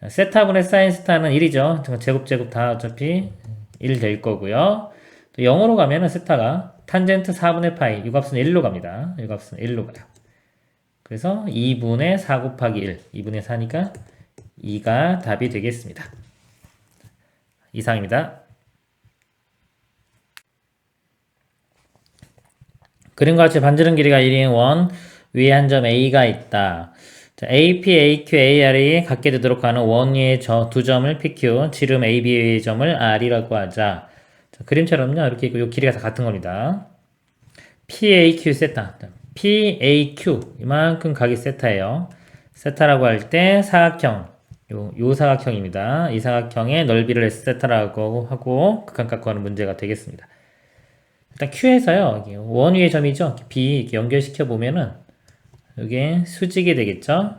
세타분의 사인 세타는 1이죠. 제곱 다 어차피 1 될 거고요. 또 0으로 가면은 세타가 탄젠트 4분의 파이 이 값은 1로 갑니다. 이 값은 1로 가요. 그래서 2분의 4 곱하기 1 2분의 4니까 2가 답이 되겠습니다. 이상입니다. 그림과 같이 반지름 길이가 1인 원 위에 한 점 A가 있다. 자, AP, AQ, AR이 같게 되도록 하는 원 위의 두 점을 PQ, 지름 AB의 점을 R이라고 하자. 자, 그림처럼요. 이렇게 있고 이 길이가 다 같은 겁니다. PAQ 세타. PAQ 이만큼 각이 세타예요. 세타라고 할 때 사각형 요 사각형입니다. 이 사각형의 넓이를 S세타라고 하고 극한값 구하는 문제가 되겠습니다. 일단 Q에서요. 원 위의 점이죠. B 이렇게 연결시켜 보면은 이게 수직이 되겠죠.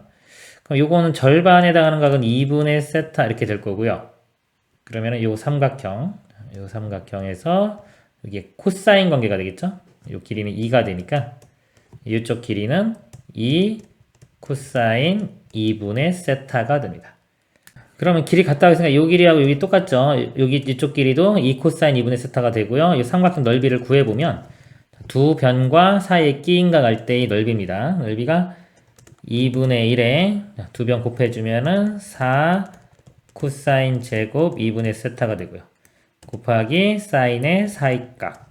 그럼 요거는 절반에 해당하는 각은 2분의 세타 이렇게 될 거고요. 그러면은 요 삼각형에서 이게 코사인 관계가 되겠죠. 요 길이는 2가 되니까 이쪽 길이는 2 코사인 2분의 세타가 됩니다. 그러면 길이 같다고 했으니까 이 길이하고 여기 똑같죠. 여기 이쪽 길이도 2 코사인 2분의 세타가 되고요. 이 삼각형 넓이를 구해보면 두 변과 사이에 끼인각 할 때의 넓이입니다. 넓이가 2분의 1에 두 변 곱해주면은 4 코사인 제곱 2분의 세타가 되고요. 곱하기 사인의 사이각.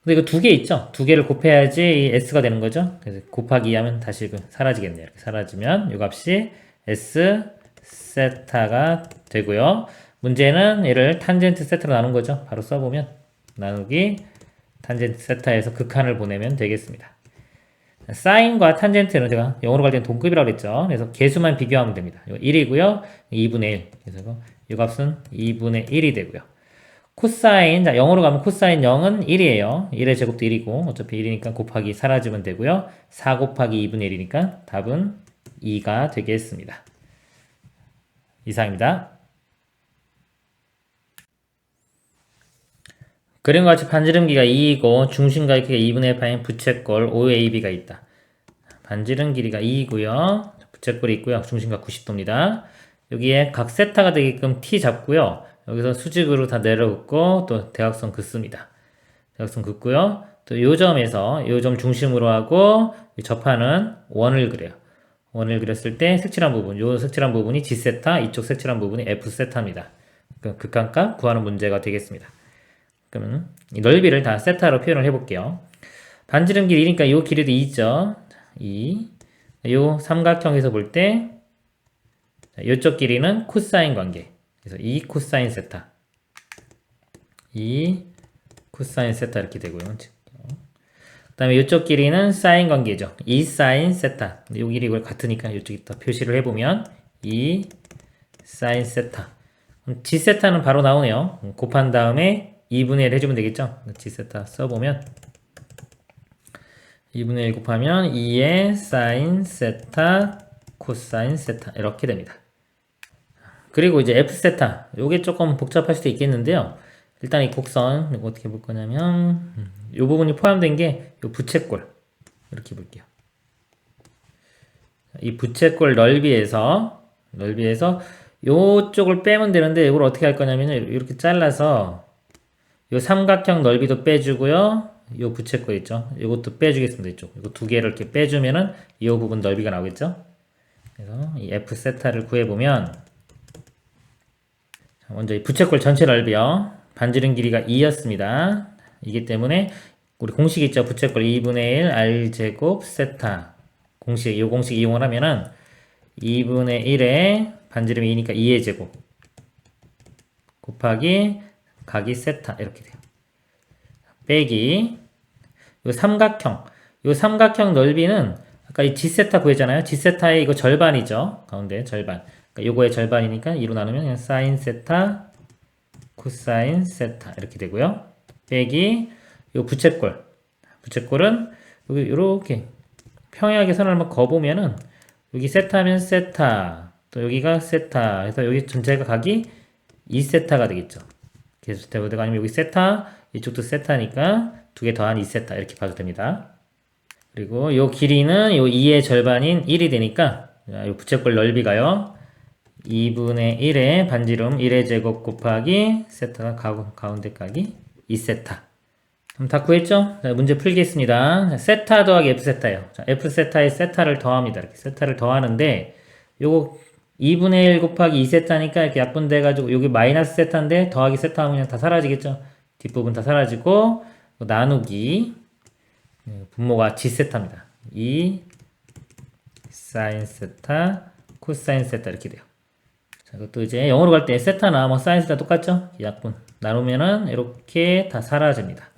근데 이거 두 개 있죠? 두 개를 곱해야지 이 S가 되는 거죠? 그래서 곱하기 2 하면 다시 사라지겠네요. 이렇게 사라지면 이 값이 S 세타가 되고요. 문제는 얘를 탄젠트 세타로 나눈 거죠. 바로 써보면 나누기 탄젠트 세타에서 극한을 보내면 되겠습니다. 사인과 탄젠트는 제가 영어로 갈 때는 동급이라고 그랬죠. 그래서 개수만 비교하면 됩니다. 1이고요. 2분의 1. 그래서 이 값은 2분의 1이 되고요. 코사인, 자, 영어로 가면 코사인 0은 1이에요. 1의 제곱도 1이고, 어차피 1이니까 곱하기 사라지면 되고요. 4 곱하기 2분의 1이니까 답은 2가 되겠습니다. 이상입니다. 그림과 같이 반지름기가 2이고, 중심과 크기가 2분의 1파인 부채꼴 OAB가 있다. 반지름 길이가 2이고요. 부채꼴이 있고요. 중심각 90도입니다. 여기에 각 세타가 되게끔 T 잡고요. 여기서 수직으로 다 내려긋고 또 대각선 긋습니다. 대각선 긋고요. 또 요 점에서 요 점 중심으로 하고 접하는 원을 그려요. 원을 그렸을 때 색칠한 부분, 요 색칠한 부분이 G세타, 이쪽 색칠한 부분이 F세타입니다. 그 극한값 구하는 문제가 되겠습니다. 그러면 이 넓이를 다 세타로 표현을 해볼게요. 반지름 길이니까 요 길이도 2죠. 2. 요 삼각형에서 볼 때 요쪽 길이는 코사인 관계. 그래서 2 코사인 세타. 2 코사인 세타 이렇게 되고요. 그 다음에 이쪽 길이는 사인 관계죠. 2 사인 세타. 이 길이 이걸 같으니까 이쪽에 또 표시를 해보면 2 사인 세타. G 세타는 바로 나오네요. 곱한 다음에 2분의 1 해주면 되겠죠. G 세타 써보면 2분의 1 곱하면 2의 사인 세타 코사인 세타 이렇게 됩니다. 그리고 이제 F세타 요게 조금 복잡할 수도 있겠는데요. 일단 이 곡선 이거 어떻게 볼 거냐면 이 부분이 포함된 게 이 부채꼴 이렇게 볼게요. 이 부채꼴 넓이에서 요쪽을 빼면 되는데 이걸 어떻게 할 거냐면 이렇게 잘라서 요 삼각형 넓이도 빼주고요. 요 부채꼴 있죠. 이것도 빼주겠습니다. 이쪽 이거 두 개를 이렇게 빼주면은 이 부분 넓이가 나오겠죠. 그래서 이 F세타를 구해보면 먼저 이 부채꼴 전체 넓이요. 반지름 길이가 2였습니다. 이기 때문에 우리 공식 있죠. 부채꼴 2분의 1 R제곱 세타. 이 공식 이용을 하면은 2분의 1에 반지름이 2니까 2의 제곱 곱하기 각이 세타 이렇게 돼요. 빼기 요 삼각형 넓이는 아까 이 G세타 구했잖아요. G세타의 이거 절반이죠. 가운데 절반. 그러니까 요거의 절반이니까 2로 나누면 그냥 사인 세타 코사인 세타 이렇게 되고요. 빼기 요 부채꼴은 여기 이렇게 평행하게 선을 한번 그어보면은 여기 세타면 세타 또 여기가 세타 해서 여기 전체가 각이 2세타가 되겠죠. 계속 되고 아니면 여기 세타 이쪽도 세타니까 두 개 더한 2세타 이렇게 봐도 됩니다. 그리고 요 길이는 요 2의 절반인 1이 되니까 요 부채꼴 넓이가요. 2분의 1의 반지름 1의 제곱 곱하기 세타가 가운데 각이 2세타. 그럼 다 구했죠? 자, 문제 풀겠습니다. 자, 세타 더하기 F세타예요. 자, F세타에 세타를 더합니다. 이렇게 세타를 더하는데 요거 2분의 1 곱하기 2세타니까 이렇게 약분돼가지고 여기 마이너스 세타인데 더하기 세타 하면 그냥 다 사라지겠죠? 뒷부분 다 사라지고 나누기 분모가 G세타입니다. 2 사인 세타 코사인 세타 이렇게 돼요. 자, 이것도 이제 영어로 갈 때 세타나 뭐 사인 세타 똑같죠? 약분 나누면은 이렇게 다 사라집니다.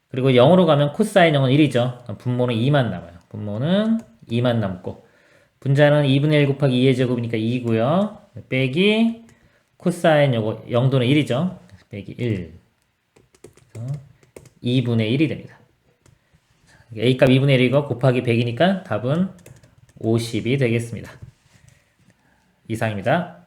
그리고 영어로 가면 코사인 0은 1이죠. 분모는 2만 남아요. 분모는 2만 남고 분자는 2분의 1 곱하기 2의 제곱이니까 2고요. 빼기 코사인 요거 0도는 1이죠. 빼기 1 2분의 1이 됩니다. A값 2분의 1이고 곱하기 100이니까 답은 50이 되겠습니다. 이상입니다.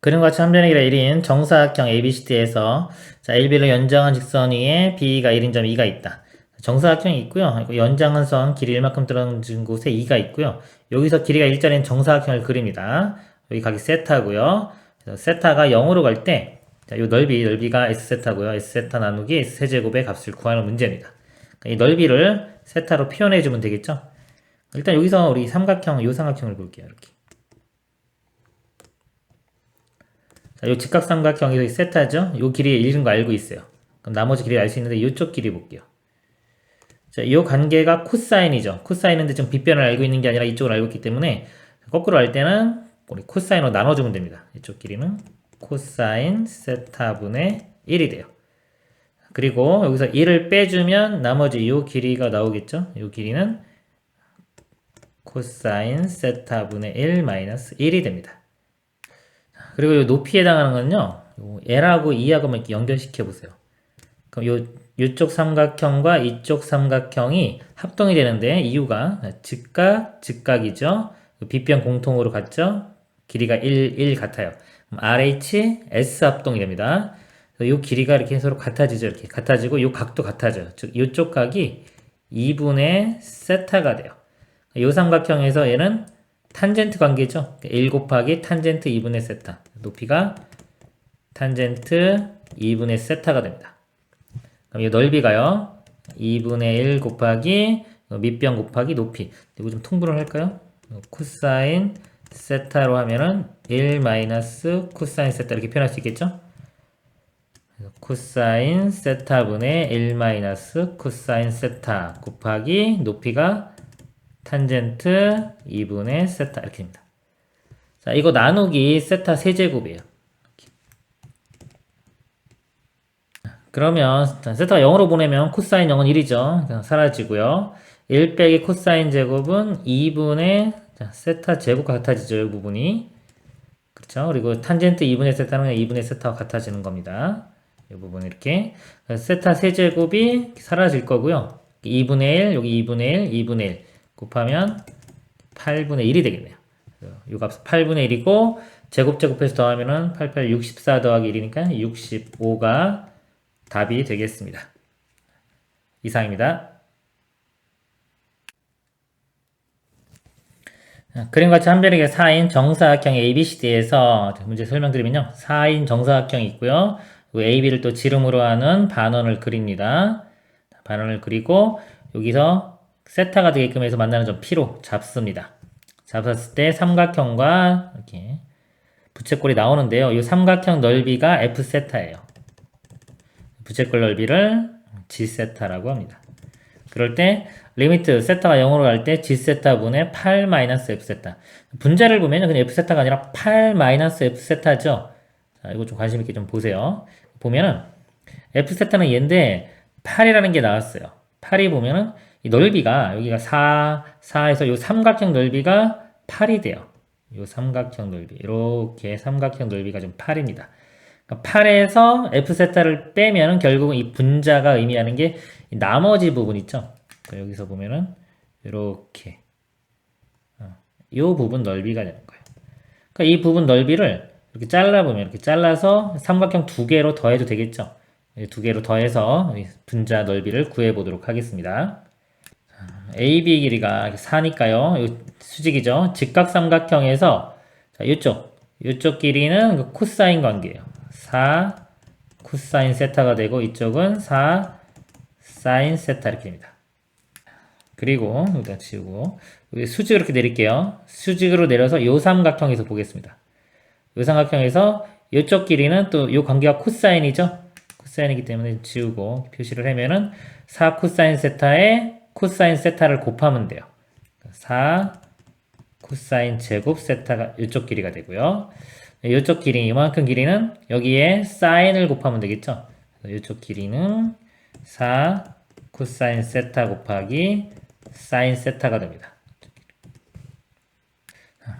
그림과 같이 한 변의 길이가 1인 정사각형 ABCD에서 자, LB를 연장한 직선 위에 B가 1인 점 2가 있다. 정사각형이 있고요. 연장한 선 길이 1만큼 떨어진 곳에 2가 있고요. 여기서 길이가 1짜리인 정사각형을 그립니다. 여기 각이 세타고요. 세타가 0으로 갈 때 이 넓이가 S세타고요. S세타 나누기 S세제곱의 값을 구하는 문제입니다. 이 넓이를 세타로 표현해주면 되겠죠. 일단 여기서 우리 이 삼각형을 볼게요. 이렇게. 자, 이 직각삼각형에서 이 세타죠. 이 길이의 1인 거 알고 있어요. 그럼 나머지 길이 알 수 있는데 이쪽 길이 볼게요. 자, 이 관계가 코사인이죠. 코사인인데 지금 빗변을 알고 있는 게 아니라 이쪽을 알고 있기 때문에 거꾸로 할 때는 우리 코사인으로 나눠주면 됩니다. 이쪽 길이는 코사인 세타분의 1이 돼요. 그리고 여기서 1을 빼주면 나머지 이 길이가 나오겠죠? 이 길이는 코사인 세타분의 1 마이너스 1이 됩니다. 그리고 이 높이에 해당하는 건요, L하고 E하고 이렇게 연결시켜 보세요. 그럼 이쪽 삼각형과 이쪽 삼각형이 합동이 되는데 이유가 직각, 직각이죠. 빗변 공통으로 같죠? 길이가 1 같아요. 그럼 RH, S 합동이 됩니다. 이 길이가 이렇게 서로 같아지죠. 이렇게 같아지고 이 각도 같아져요. 즉 이쪽 각이 2분의 세타가 돼요. 이 삼각형에서 얘는 탄젠트 관계죠. 1 곱하기 탄젠트 2분의 세타. 높이가 탄젠트 2분의 세타가 됩니다. 그럼 이 넓이가요. 2분의 1 곱하기 밑변 곱하기 높이. 이거 좀 통분을 할까요? 코사인 세타로 하면은 1 마이너스 코사인 세타 이렇게 표현할 수 있겠죠? 코사인 세타분의 1 마이너스 코사인 세타 곱하기 높이가 탄젠트 2분의 세타 이렇게 됩니다. 자, 이거 나누기 세타 세제곱이에요. 그러면 세타가 0으로 보내면 코사인 0은 1이죠. 그냥 사라지고요. 1 빼기 코사인 제곱은 2분의 세타 제곱과 같아지죠. 이 부분이. 그렇죠. 그리고 탄젠트 2분의 세타는 2분의 세타와 같아지는 겁니다. 이 부분 이렇게. 세타 세제곱이 사라질 거고요. 2분의 1, 여기 2분의 1, 2분의 1 곱하면 8분의 1이 되겠네요. 이 값은 8분의 1이고 제곱해서 더하면은 88, 64 더하기 1이니까 65가 답이 되겠습니다. 이상입니다. 그림과 같이 한별에게 4인 정사각형 ABCD에서 문제 설명드리면요. 4인 정사각형이 있고요. AB를 또 지름으로 하는 반원을 그립니다. 반원을 그리고 여기서 세타가 되게끔 해서 만나는 점 P로 잡습니다. 잡았을 때 삼각형과 이렇게 부채꼴이 나오는데요. 이 삼각형 넓이가 F세타예요. 부채꼴 넓이를 G세타라고 합니다. 그럴 때 리미트 세타가 0으로 갈 때 G세타분의 8 마이너스 F세타. 분자를 보면 그냥 F세타가 아니라 8 마이너스 F세타죠. 자, 이거 좀 관심 있게 좀 보세요. 보면은 F세타는 얘인데 8이라는 게 나왔어요. 8이 보면은 이 넓이가 여기가 4에서 이 삼각형 넓이가 8이 돼요. 이 삼각형 넓이. 이렇게 삼각형 넓이가 좀 8입니다. 8에서 F세타를 빼면은 결국은 이 분자가 의미하는 게 나머지 부분 있죠. 여기서 보면은 이렇게 이 부분 넓이가 되는 거예요. 그러니까 이 부분 넓이를 이렇게 잘라보면 이렇게 잘라서 삼각형 두 개로 더해도 되겠죠. 두 개로 더해서 분자 넓이를 구해보도록 하겠습니다. AB 길이가 4니까요. 이 수직이죠. 직각삼각형에서 자, 이쪽 길이는 코사인 관계예요. 4 코사인 세타가 되고 이쪽은 4 사인 세타 이렇게 됩니다. 그리고 여기다 지우고 여기 수직으로 이렇게 내릴게요. 수직으로 내려서 이 삼각형에서 보겠습니다. 이 삼각형에서 이쪽 길이는 또 이 관계가 코사인이죠. 코사인이기 때문에 지우고 표시를 하면은 4 코사인 세타에 코사인 세타를 곱하면 돼요. 4 코사인 제곱 세타가 이쪽 길이가 되고요. 이쪽 길이, 이만큼 길이는 여기에 사인을 곱하면 되겠죠. 이쪽 길이는 4 코사인 세타 곱하기 사인 세타가 됩니다.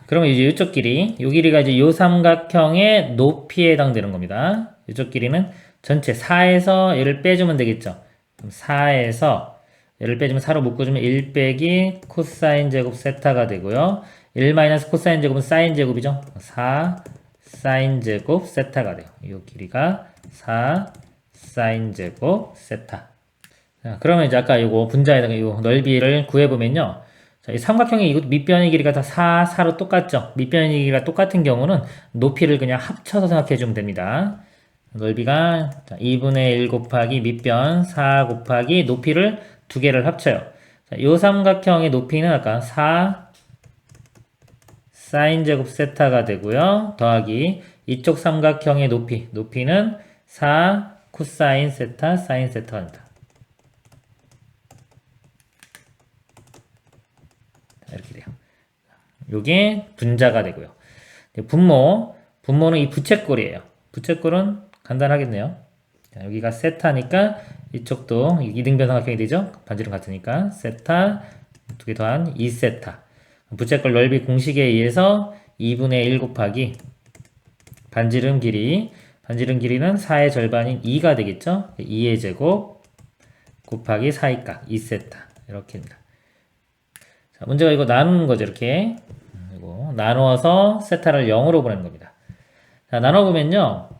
그러면 이제 이쪽 길이, 이 길이가 이제 이 삼각형의 높이에 해당되는 겁니다. 이쪽 길이는 전체 4에서 얘를 빼주면 되겠죠. 그럼 4에서 얘를 빼주면 4로 묶어주면 1 빼기 코사인 제곱 세타가 되고요. 1 마이너스 코사인 제곱은 사인 제곱이죠. 4 사인 제곱 세타가 돼요. 이 길이가 4 사인 제곱 세타. 자, 그러면 이제 아까 이거 분자에다가 이 넓이를 구해보면요. 자, 이 삼각형의 이것도 밑변의 길이가 다 4, 4로 똑같죠. 밑변의 길이가 똑같은 경우는 높이를 그냥 합쳐서 생각해주면 됩니다. 넓이가 2분의 1 곱하기 밑변 4 곱하기 높이를 두 개를 합쳐요. 자, 이 삼각형의 높이는 아까 4 사인 제곱 세타가 되고요. 더하기 이쪽 삼각형의 높이는 4 코사인 세타 사인 세타가 됩니다. 이렇게 돼요. 요게 분자가 되고요. 분모는 이 부채꼴이에요. 부채꼴은 간단하겠네요. 자, 여기가 세타니까 이쪽도 이등변 삼각형이 되죠? 반지름 같으니까 세타 두 개 더한 2세타. 부채꼴 넓이 공식에 의해서 2분의 1 곱하기 반지름 길이는 4의 절반인 2가 되겠죠? 2의 제곱 곱하기 4의 각 2세타 이렇게입니다. 자, 문제가 이거 나누는 거죠. 이렇게 그리고 나누어서 세타를 0으로 보내는 겁니다. 자, 나눠보면요,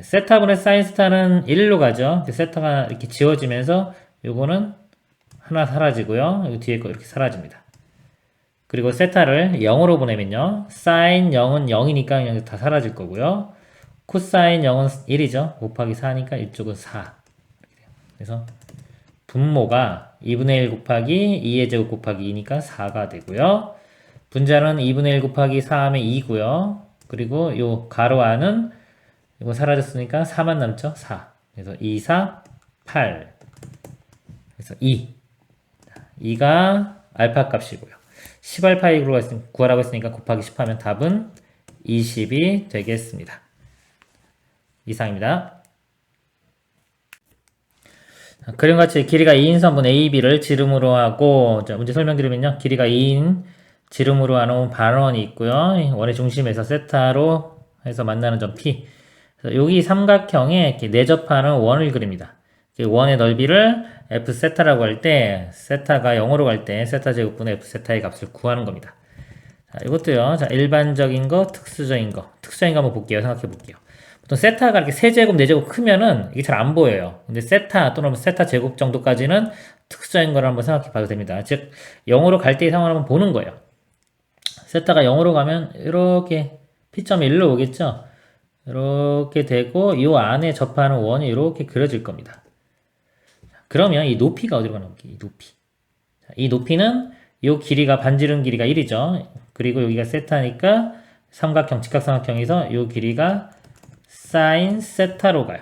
세타분의 사인 세타는 1로 가죠. 세타가 이렇게 지워지면서 요거는 하나 사라지고요, 여기 뒤에 거 이렇게 사라집니다. 그리고 세타를 0으로 보내면요, 사인 0은 0이니까 그냥 다 사라질 거고요, 코사인 0은 1이죠. 곱하기 4니까 이쪽은 4. 그래서 분모가 2분의 1 곱하기 2의 제곱 곱하기 2니까 4가 되고요. 분자는 2분의 1 곱하기 4 하면 2고요. 그리고 요 가로 안은 이거 사라졌으니까 4만 남죠. 4. 그래서 2, 4, 8. 그래서 2. 2가 알파 값이고요. 10알파이로 구하라고 했으니까 곱하기 10 하면 답은 20이 되겠습니다. 이상입니다. 그림같이 길이가 2인 선분 AB를 지름으로 하고, 자, 문제 설명드리면요, 길이가 2인 지름으로 하는 반원이 있고요. 원의 중심에서 세타로 해서 만나는 점 P. 여기 삼각형에 이렇게 내접하는 원을 그립니다. 원의 넓이를 F 세타라고 할 때, 세타가 0으로 갈 때 세타 제곱분의 F 세타의 값을 구하는 겁니다. 자, 이것도요. 자, 일반적인 거, 특수적인 거 한번 볼게요. 생각해 볼게요. 보통 세타가 이렇게 세제곱, 네제곱 크면은 이게 잘 안 보여요. 근데 세타 또는 세타 제곱 정도까지는 특수적인 거를 한번 생각해 봐도 됩니다. 즉, 0으로 갈 때의 상황을 한번 보는 거예요. 세타가 0으로 가면 이렇게 P.1로 오겠죠? 이렇게 되고 이 안에 접하는 원이 이렇게 그려질 겁니다. 그러면 이 높이가 어디로 가나 볼게요. 이 높이. 이 높이는 이 길이가 반지름 길이가 1이죠. 그리고 여기가 세타니까 삼각형, 직각삼각형에서 이 길이가 사인 세타로 가요.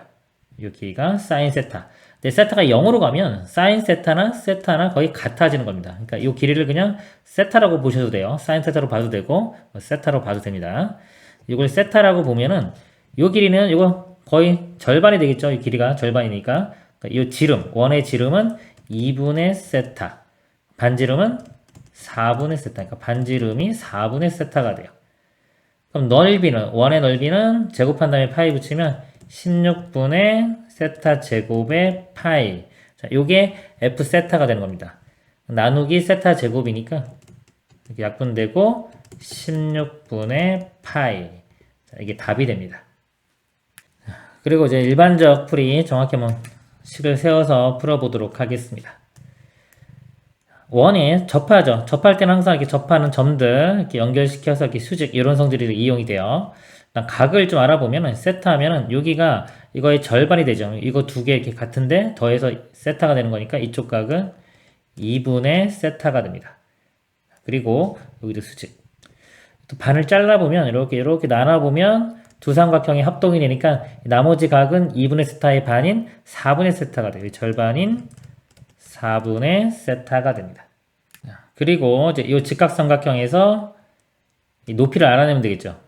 이 길이가 사인 세타. 근데 세타가 0으로 가면 사인 세타나 세타나 거의 같아지는 겁니다. 그러니까 이 길이를 그냥 세타라고 보셔도 돼요. 사인 세타로 봐도 되고 세타로 봐도 됩니다. 이걸 세타라고 보면은 이 길이는 이거 거의 절반이 되겠죠. 이 길이가 절반이니까. 그러니까 이 지름, 원의 지름은 2분의 세타, 반지름은 4분의 세타. 그러니까 반지름이 4분의 세타가 돼요. 그럼 넓이는, 원의 넓이는 제곱한 다음에 파이 붙이면 16분의 세타 제곱의 파이. 자, 요게 F 세타가 되는 겁니다. 나누기 세타 제곱이니까 이렇게 약분되고 16분의 파이. 자, 이게 답이 됩니다. 그리고 이제 일반적 풀이 정확히 한번 식을 세워서 풀어보도록 하겠습니다. 원에 접하죠. 접할 때는 항상 이렇게 접하는 점들 이렇게 연결시켜서 이렇게 수직 이런 성질이 이용이 돼요. 각을 좀 알아보면은 세타하면은 여기가 이거의 절반이 되죠. 이거 두 개 이렇게 같은데 더해서 세타가 되는 거니까 이쪽 각은 2분의 세타가 됩니다. 그리고 여기도 수직. 또 반을 잘라보면 이렇게 나눠보면 두 삼각형이 합동이 되니까 나머지 각은 2분의 세타의 반인 4분의 세타가 돼요. 절반인 4분의 세타가 됩니다. 그리고 이제 이 직각삼각형에서 이 높이를 알아내면 되겠죠.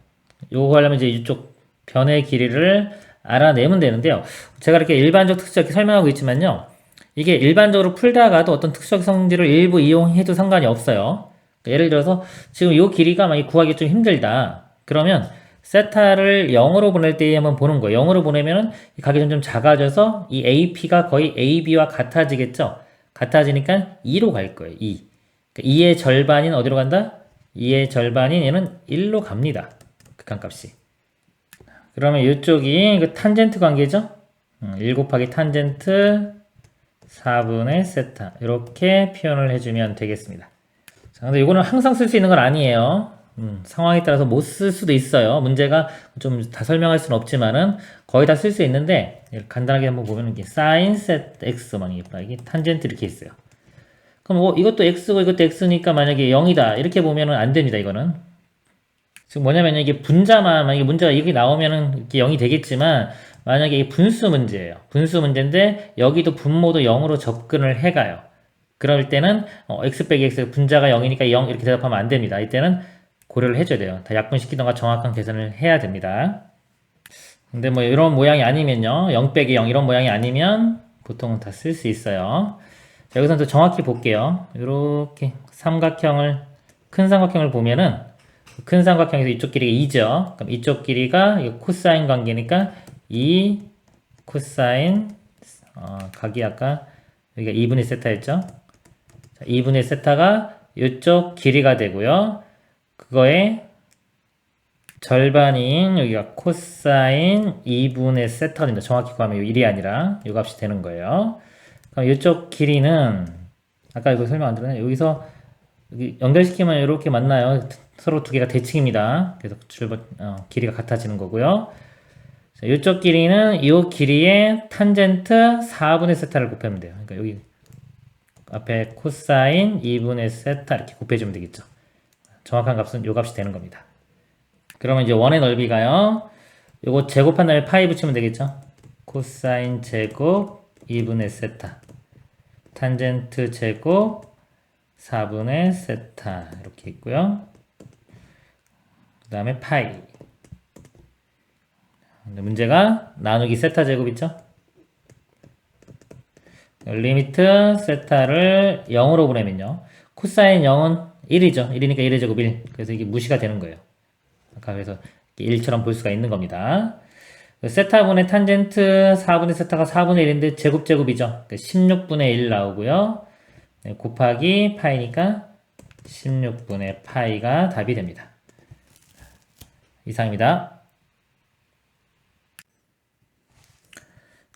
요거 하려면 이제 이쪽 변의 길이를 알아내면 되는데요. 제가 이렇게 일반적 특수적 설명하고 있지만요. 이게 일반적으로 풀다가도 어떤 특수적 성질을 일부 이용해도 상관이 없어요. 그러니까 예를 들어서 지금 이 길이가 만약 구하기 좀 힘들다. 그러면 세타를 0으로 보낼 때 한번 보는 거예요. 0으로 보내면은 이 각이 점점 작아져서 이 AP가 거의 AB와 같아지겠죠? 같아지니까 2로 갈 거예요. 2. 그러니까 2의 절반인 어디로 간다? 2의 절반인 얘는 1로 갑니다. 극한값이. 그러면 이쪽이 그 탄젠트 관계죠? 1 곱하기 탄젠트 4분의 세타. 이렇게 표현을 해주면 되겠습니다. 자, 근데 이거는 항상 쓸 수 있는 건 아니에요. 상황에 따라서 못 쓸 수도 있어요. 문제가 좀 다 설명할 수는 없지만은 거의 다 쓸 수 있는데 간단하게 한번 보면 이게 sin set x 만약에 이게 탄젠트 이렇게 있어요. 그럼 뭐 이것도 x고 이것도 x니까 만약에 0이다 이렇게 보면은 안 됩니다. 이거는 지금 뭐냐면 이게 분자만 만약에 문제가 이렇게 나오면은 이렇게 0이 되겠지만 만약에 이게 분수 문제예요. 분수 문제인데 여기도 분모도 0으로 접근을 해가요. 그럴 때는 x 빼기 x 분자가 0이니까 0 이렇게 대답하면 안 됩니다. 이때는 고려를 해줘야 돼요. 다 약분시키던가 정확한 계산을 해야 됩니다. 근데 뭐 이런 모양이 아니면요. 0 빼기 0 이런 모양이 아니면 보통은 다 쓸 수 있어요. 자, 여기서 또 정확히 볼게요. 이렇게 삼각형을, 큰 삼각형을 보면은 큰 삼각형에서 이쪽 길이가 2죠. 그럼 이쪽 길이가 이거 코사인 관계니까 2 코사인, 각이 아까 여기가 2분의 세타였죠. 자, 2분의 세타가 이쪽 길이가 되고요. 그거의 절반인 여기가 코사인 2분의 세타가 됩니다. 정확히 구하면 1이 아니라 이 값이 되는 거예요. 그럼 이쪽 길이는 아까 이거 설명 안 들었나요? 여기서 여기 연결시키면 이렇게 만나요. 서로 두 개가 대칭입니다. 그래서 길이가 같아지는 거고요. 자, 이쪽 길이는 이 길이의 탄젠트 4분의 세타를 곱하면 돼요. 그러니까 여기 앞에 코사인 2분의 세타 이렇게 곱해주면 되겠죠. 정확한 값은 이 값이 되는 겁니다. 그러면 이제 원의 넓이가요. 요거 제곱한 다음에 파이 붙이면 되겠죠. 코사인 제곱 2분의 세타 탄젠트 제곱 4분의 세타 이렇게 있고요. 그 다음에 파이. 근데 문제가 나누기 세타 제곱 있죠. 리미트 세타를 0으로 보내면요. 코사인 0은 1이죠. 1이니까 1의 제곱 1. 그래서 이게 무시가 되는 거예요. 아까 그래서 1처럼 볼 수가 있는 겁니다. 세타분의 탄젠트 4분의 세타가 4분의 1인데 제곱이죠. 16분의 1 나오고요. 네, 곱하기 파이니까 16분의 파이가 답이 됩니다. 이상입니다.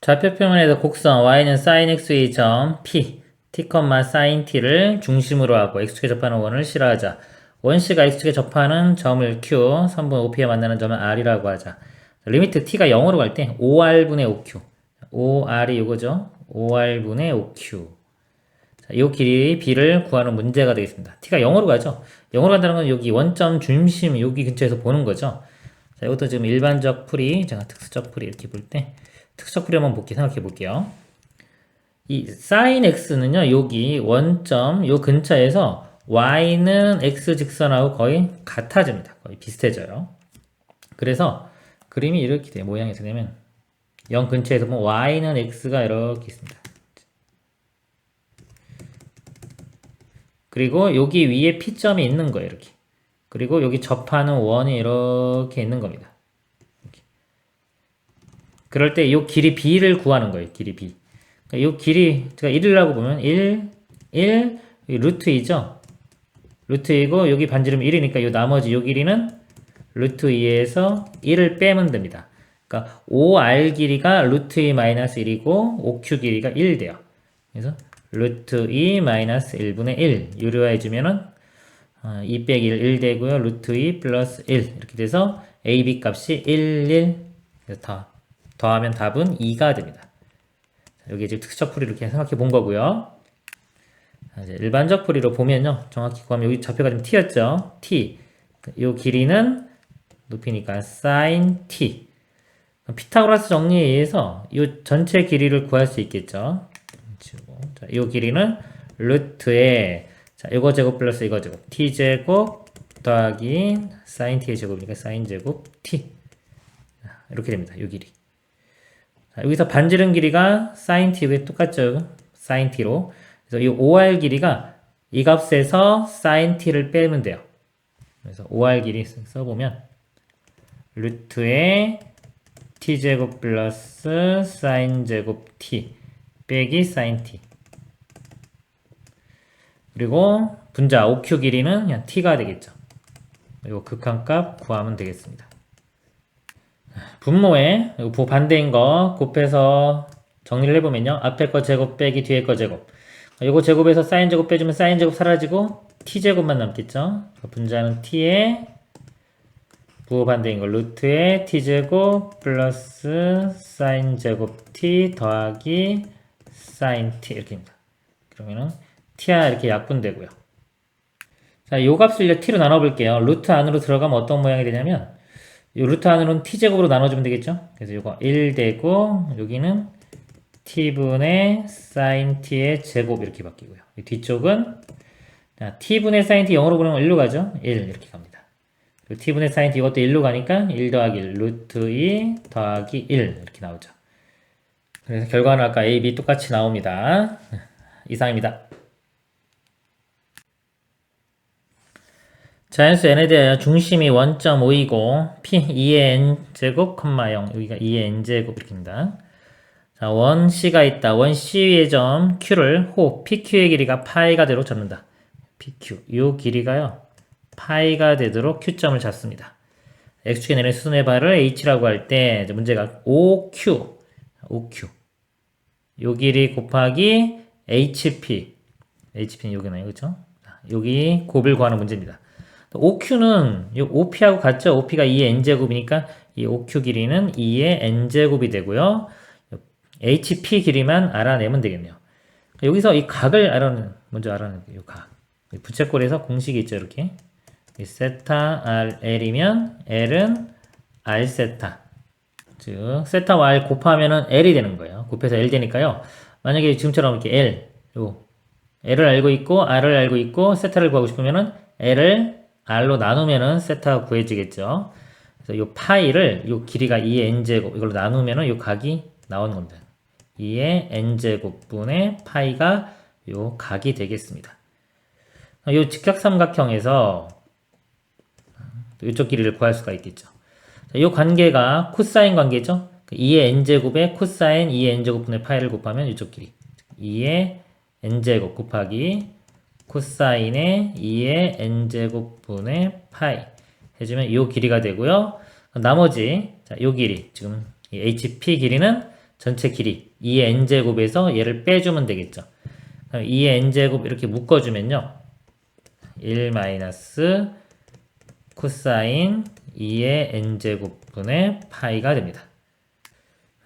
좌표표면에서 곡선 y는 sin x의 점 p, t, sin t를 중심으로 하고 x축에 접하는 원을 실어하자. 원C가 x축에 접하는 점을 q, 선분 OP에 만나는 점을 r이라고 하자. 리미트 t가 0으로 갈 때 5r분의 5q. 5r이 이거죠. 5r분의 5q. 자, 이 길이 b를 구하는 문제가 되겠습니다. t가 0으로 가죠. 0으로 간다는 건 여기 원점 중심 여기 근처에서 보는 거죠. 자, 이것도 지금 일반적 풀이, 제가 특수적 풀이 이렇게 볼 때 특수적 풀이 한번 생각해 볼게요. 이 sin x는요, 여기 원점 요 근처에서 y는 x 직선하고 거의 같아집니다. 거의 비슷해져요. 그래서 그림이 이렇게 돼요. 모양이 되면 0 근처에서 보면 y는 x가 이렇게 있습니다. 그리고 여기 위에 P점이 있는 거예요. 이렇게. 그리고 여기 접하는 원이 이렇게 있는 겁니다. 이렇게. 그럴 때 이 길이 B를 구하는 거예요. 길이 B. 이 길이 제가 1이라고 보면 1 루트 2죠. 루트 2고 여기 반지름 1이니까 이 나머지 이 길이는 루트 2에서 1을 빼면 됩니다. 그러니까 5r 길이가 루트 2 마이너스 1이고 5q 길이가 1 돼요. 그래서 루트 2 마이너스 1분의 1 유료화해주면은 2 빼기 1 되고요. 루트 2 플러스 1 이렇게 돼서 a, b 값이 1, 1 그래서 더하면 답은 2가 됩니다. 여기 이제 특수적 풀이를 이렇게 생각해 본 거고요. 이제 일반적 풀이로 보면요. 정확히 구하면 여기 좌표가 지금 t였죠. t. 이 길이는 높이니까 sin t. 피타고라스 정리에 의해서 이 전체 길이를 구할 수 있겠죠. 자, 이 길이는 루트에 자, 이거 제곱 플러스 이거 제곱 t 제곱 더하기 sin t의 제곱이니까 sin 제곱 t 이렇게 됩니다. 이 길이. 자, 여기서 반지름 길이가 sin t에 똑같죠. sin t로. 그래서 이 5r 길이가 이 값에서 sin t를 빼면 돼요. 그래서 5r 길이 써보면 루트에 t제곱 플러스 sin 제곱 t 빼기 sin t 그리고 분자 5q 길이는 그냥 t가 되겠죠. 그리고 극한값 구하면 되겠습니다. 분모에 반대인 거 곱해서 정리를 해보면요. 앞에 거 제곱 빼기 뒤에 거 제곱 요거 제곱에서 sin 제곱 빼주면 sin 제곱 사라지고 t제곱만 남겠죠. 분자는 t에 부호 반대인 거 루트에 t제곱 플러스 sin 제곱 t 더하기 sin t 이렇게입니다. 그러면은 t와 이렇게 약분되고요. 자, 요 값을 t로 나눠볼게요. 루트 안으로 들어가면 어떤 모양이 되냐면 요 루트 안으로는 t제곱으로 나눠주면 되겠죠. 그래서 요거 1 되고 여기는 t분의 sin t의 제곱 이렇게 바뀌고요. 이 뒤쪽은 t분의 sin t 0으로 보내면 1로 가죠. 1 이렇게 갑니다. t분의 사인 t 이것도 1로 가니까 1 더하기 1 루트 2 더하기 1 이렇게 나오죠. 그래서 결과는 아까 a, b 똑같이 나옵니다. 이상입니다. 자연수 n에 대하여 중심이 1.5이고 p 2의 n제곱, 0 여기가 2의 n제곱 이렇게입니다. 자, 원 C가 있다. 원 C의 점 Q를 호 PQ의 길이가 파이가 되도록 잡는다. PQ 요 길이가요 파이가 되도록 Q점을 잡습니다. X축에 내린 수선의 발을 H라고 할 때 문제가 OQ 요 길이 곱하기 HP는 여기네요. 그쵸? 여기 곱을 구하는 문제입니다. OQ는 이 OP하고 같죠? OP가 2의 n제곱이니까 이 OQ 길이는 2의 n제곱이 되고요. HP 길이만 알아내면 되겠네요. 여기서 이 각을 먼저 알아내는 이 각. 부채꼴에서 공식이 있죠, 이렇게. 세타 RL이면 L은 R 세타. 즉, 세타와 R 곱하면은 L이 되는 거예요. 곱해서 L 되니까요. 만약에 지금처럼 이렇게 L을 알고 있고, R을 알고 있고, 세타를 구하고 싶으면은 L을 R로 나누면은 세타가 구해지겠죠. 그래서 요 파이를, 요 길이가 2의 n제곱, 이걸로 나누면은 요 각이 나오는 겁니다. 2의 n제곱분의 파이가 요 각이 되겠습니다. 요 직각삼각형에서 이쪽 길이를 구할 수가 있겠죠. 요 관계가 코사인 관계죠. 2의 n제곱에 코사인 2의 n제곱분의 파이를 곱하면 이쪽 길이 2의 n제곱 곱하기 코사인의 2의 n제곱분의 파이 해주면 요 길이가 되고요. 나머지 요 길이 지금 이 HP 길이는 전체 길이 2의 n제곱에서 얘를 빼주면 되겠죠. 2의 n제곱 이렇게 묶어주면요. 1 마이너스 코사인 2의 n제곱분의 파이가 됩니다.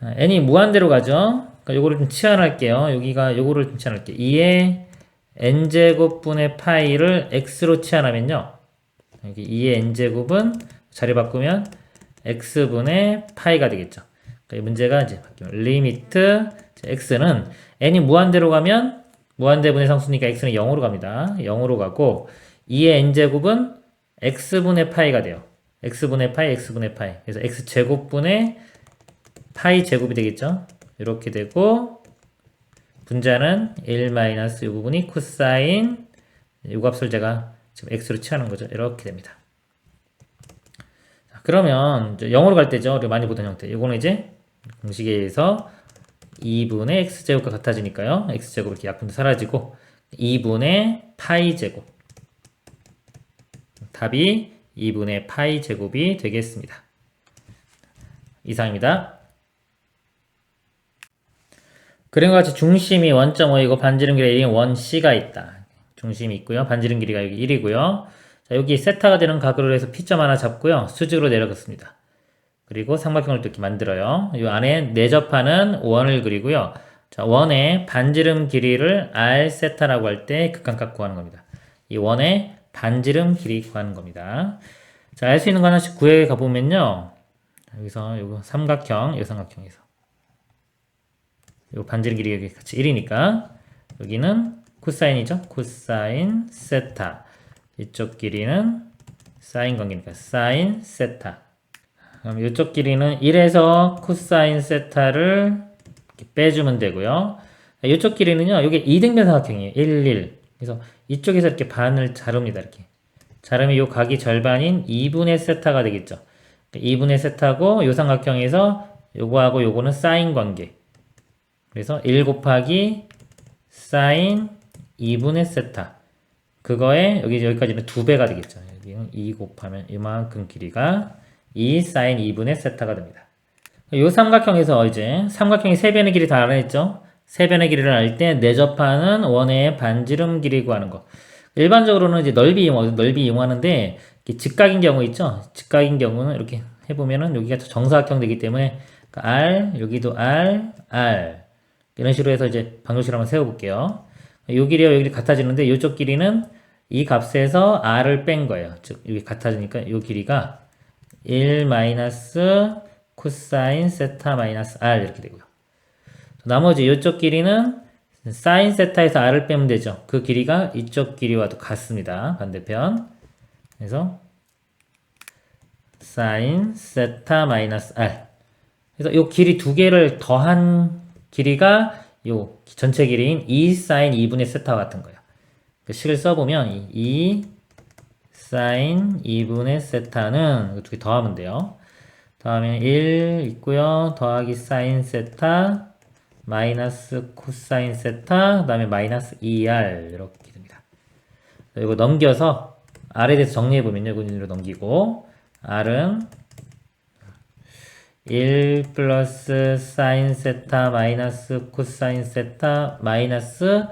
n이 무한대로 가죠. 그러니까 요거를 좀 치환할게요. 요거를 좀 치환할게요. 2의 n제곱분의 파이를 x로 치환하면요. 여기 2의 n제곱은 자리 바꾸면 x분의 파이가 되겠죠. 그러니까 이 문제가 이제 바뀌면 리미트 x는 n이 무한대로 가면 무한대분의 상수니까 x는 0으로 갑니다. 0으로 가고 2의 n제곱은 x분의 파이가 돼요. x분의 파이, x분의 파이. 그래서 x제곱분의 파이 제곱이 되겠죠. 이렇게 되고 분자는 1 마이너스 이 부분이 코사인 이 값을 제가 지금 x로 취하는 거죠. 이렇게 됩니다. 자, 그러면 0으로 갈 때죠. 우리가 많이 보던 형태. 이거는 이제 공식에 의해서 2분의 x제곱과 같아지니까요. x제곱 이렇게 약분도 사라지고 2분의 파이 제곱. 답이 2분의 파이 제곱이 되겠습니다. 이상입니다. 그림과 같이 중심이 1.5이고 반지름 길이가 1C가 있다. 중심이 있고요. 반지름 길이가 여기 1이고요. 자, 여기 세타가 되는 각으로 해서 P점 하나 잡고요. 수직으로 내려갔습니다. 그리고 삼각형을 또 이렇게 만들어요. 이 안에 내접하는 원을 그리고요. 자, 원의 반지름 길이를 R 세타라고 할 때 극한값 구하는 겁니다. 이 원의 반지름 길이 구하는 겁니다. 자, 알 수 있는 거 하나씩 구해 가보면요. 여기서 요거 삼각형, 이 삼각형에서 요 반지름 길이가 여기 같이 1이니까 여기는 코사인이죠. 코사인 세타. 이쪽 길이는 사인 관계니까 사인 세타. 그럼 이쪽 길이는 1에서 코사인 세타를 이렇게 빼주면 되고요. 이쪽 길이는요. 이게 이등변 삼각형이에요. 1, 1. 그래서 이쪽에서 이렇게 반을 자릅니다. 이렇게. 자르면 이 각이 절반인 2분의 세타가 되겠죠. 2분의 세타고 이 삼각형에서 요거하고 요거는 사인 관계. 그래서 1 곱하기 사인 2분의 세타. 그거에 여기까지는 2배가 되겠죠. 여기는 2 곱하면 이만큼 길이가 2 사인 2분의 세타가 됩니다. 이 삼각형에서 이제 삼각형이 3변의 길이 다 알아냈죠. 3변의 길이를 알 때 내접하는 원의 반지름 길이 구하는 거. 일반적으로는 이제 넓이 이용하는데 직각인 경우 있죠. 직각인 경우는 이렇게 해보면은 여기가 정사각형 되기 때문에 R 여기도 R 이런 식으로 해서 이제 방정식을 한번 세워볼게요. 요 길이와 요 길이 같아지는데 이쪽 길이는 이 값에서 R을 뺀 거예요. 즉 여기 같아지니까 요 길이가 1 마이너스 코사인 세타 마이너스 R 이렇게 되고요. 나머지 이쪽 길이는 사인 세타에서 R을 빼면 되죠. 그 길이가 이쪽 길이와도 같습니다. 반대편. 그래서 사인 세타 마이너스 r. 그래서 요 길이 두 개를 더한 길이가 요 전체 길이인 2 사인 2분의 세타와 같은 거예요. 그 식을 써보면 2 사인 2분의 세타는 두 개 더하면 돼요. 더하면 1 있고요. 더하기 사인 세타 마이너스 코사인 세타 그 다음에 마이너스 2r 이렇게 됩니다. 이거 넘겨서 r에 대해서 정리해보면요. 이거 넘기고 r은 1 플러스 사인 세타 마이너스 코사인 세타 마이너스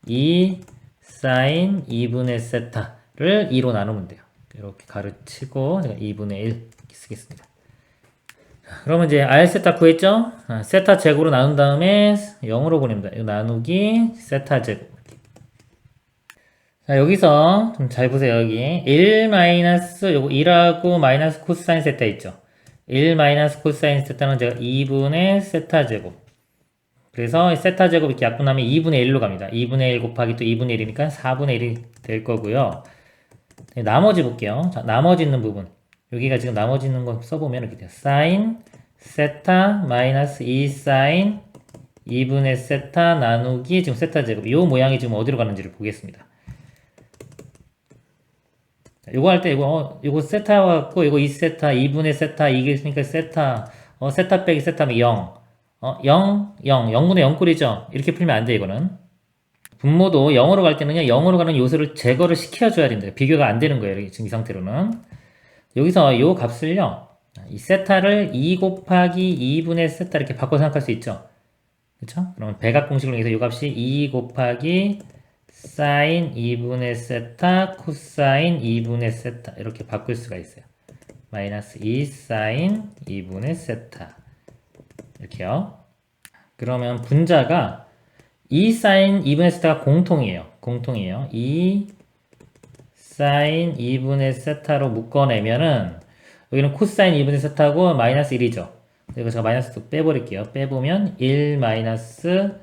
2 사인 2분의 세타를 2로 나누면 돼요. 이렇게 가르치고 제가 2분의 1 이렇게 쓰겠습니다. 그러면 이제 r 세타 구했죠? 세타 제곱으로 나눈 다음에 0으로 보냅니다. 이 나누기 세타 제곱. 자, 여기서 좀 잘 보세요. 여기 1 마이너스 요거 1하고 마이너스 코사인 세타 있죠? 1 마이너스 코사인 세타는 제가 2분의 세타 제곱. 그래서 세타 제곱 이렇게 약분하면 2분의 1로 갑니다. 2분의 1 곱하기 또 2분의 1이니까 4분의 1이 될 거고요. 나머지 볼게요. 자, 나머지 있는 부분. 여기가 지금 나머지 있는 거 써보면 이렇게 돼요. 사인 세타 마이너스 2 사인 2분의 세타 나누기 지금 세타 제곱. 이 모양이 지금 어디로 가는지를 보겠습니다. 요거 할 때 요거 세타 갖고 요거 2세타 2분의 세타 이게 있으니까 세타 세타 빼기 세타면 0 0분의 0꼴이죠. 이렇게 풀면 안 돼. 이거는 분모도 0으로 갈 때는요 0으로 가는 요소를 제거를 시켜줘야 됩니다. 비교가 안 되는 거예요. 지금 이 상태로는 여기서 요 값을요 이 세타를 2 곱하기 2분의 세타 이렇게 바꿔 생각할 수 있죠. 그렇죠? 그러면 배각 공식으로 해서 요 값이 2 곱하기 사인 2분의 세타 코사인 2분의 세타 이렇게 바꿀 수가 있어요. 마이너스 2 사인 2분의 세타 이렇게요. 그러면 분자가 2 사인 2분의 세타가 공통이에요. 2 사인 2분의 세타로 묶어내면은 여기는 코사인 2분의 세타고 마이너스 1이죠. 그리고 제가 마이너스 또 빼버릴게요. 빼보면 1 마이너스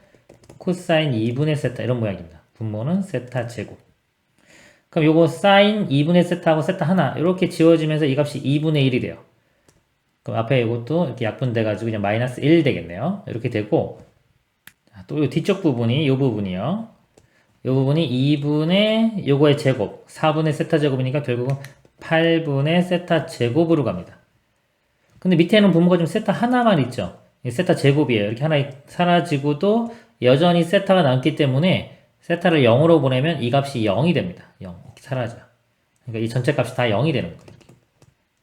코사인 2분의 세타 이런 모양입니다. 분모는 세타 제곱. 그럼 요거 사인 2분의 세타하고 세타 하나 이렇게 지워지면서 이 값이 2분의 1이 돼요. 그럼 앞에 이것도 이렇게 약분돼가지고 그냥 마이너스 1 되겠네요. 이렇게 되고 또 요 뒤쪽 부분이 요 부분이요. 요 부분이 2분의 요거의 제곱 4분의 세타 제곱이니까 결국은 8분의 세타 제곱으로 갑니다. 근데 밑에는 분모가 좀 세타 하나만 있죠. 세타 제곱이에요. 이렇게 하나 사라지고도 여전히 세타가 남기 때문에 세타를 0으로 보내면 이 값이 0이 됩니다. 0 이렇게 사라져요. 그러니까 이 전체 값이 다 0이 되는 거예요.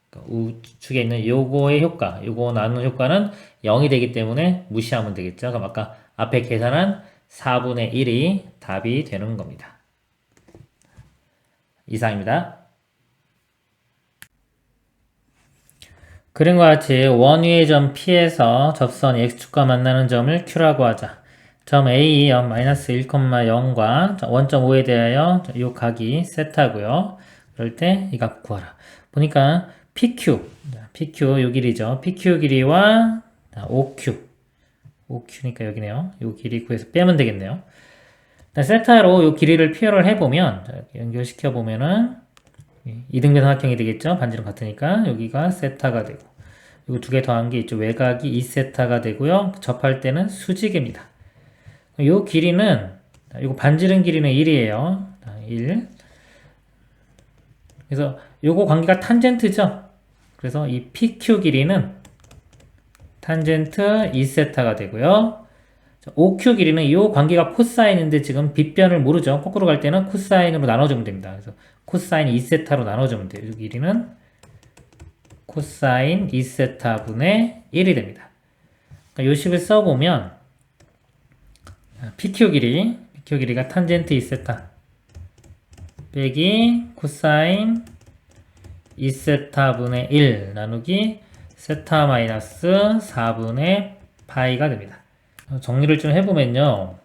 그러니까 우측에 있는 요거의 효과, 요거 나누는 효과는 0이 되기 때문에 무시하면 되겠죠. 그럼 아까 앞에 계산한 4분의 1이 답이 되는 겁니다. 이상입니다. 그림과 같이 원위의 점 P에서 접선 X축과 만나는 점을 Q라고 하자. 점 A 마이너스 1,0과 원점 O에 대하여 이 각이 세타고요. 그럴 때 이 값 구하라. 보니까 PQ 요 길이죠. PQ 길이와 OQ니까 여기네요. 요 길이 구해서 빼면 되겠네요. 세타로 요 길이를 표현을 해보면 연결시켜 보면은 이등변 삼각형이 되겠죠. 반지름 같으니까 여기가 세타가 되고 이거 두 개 더한 게 있죠. 외곽이 2세타가 되고요. 접할 때는 수직입니다. 요 길이는 이거 반지름 길이는 1이에요. 1. 그래서 요거 관계가 탄젠트죠. 그래서 이 PQ 길이는 탄젠트 2세타가 되고요. OQ 길이는 이 관계가 코사인인데 지금 빗변을 모르죠. 거꾸로 갈 때는 코사인으로 나눠주면 됩니다. 그래서 코사인 2세타로 나눠주면 돼요. 이 길이는 코사인 2세타 분의 1이 됩니다. 그러니까 요 식을 써보면 PQ 길이가 탄젠트 2세타 빼기 코사인 2세타 분의 1 나누기 세타 마이너스 4분의 파이가 됩니다. 정리를 좀 해보면요.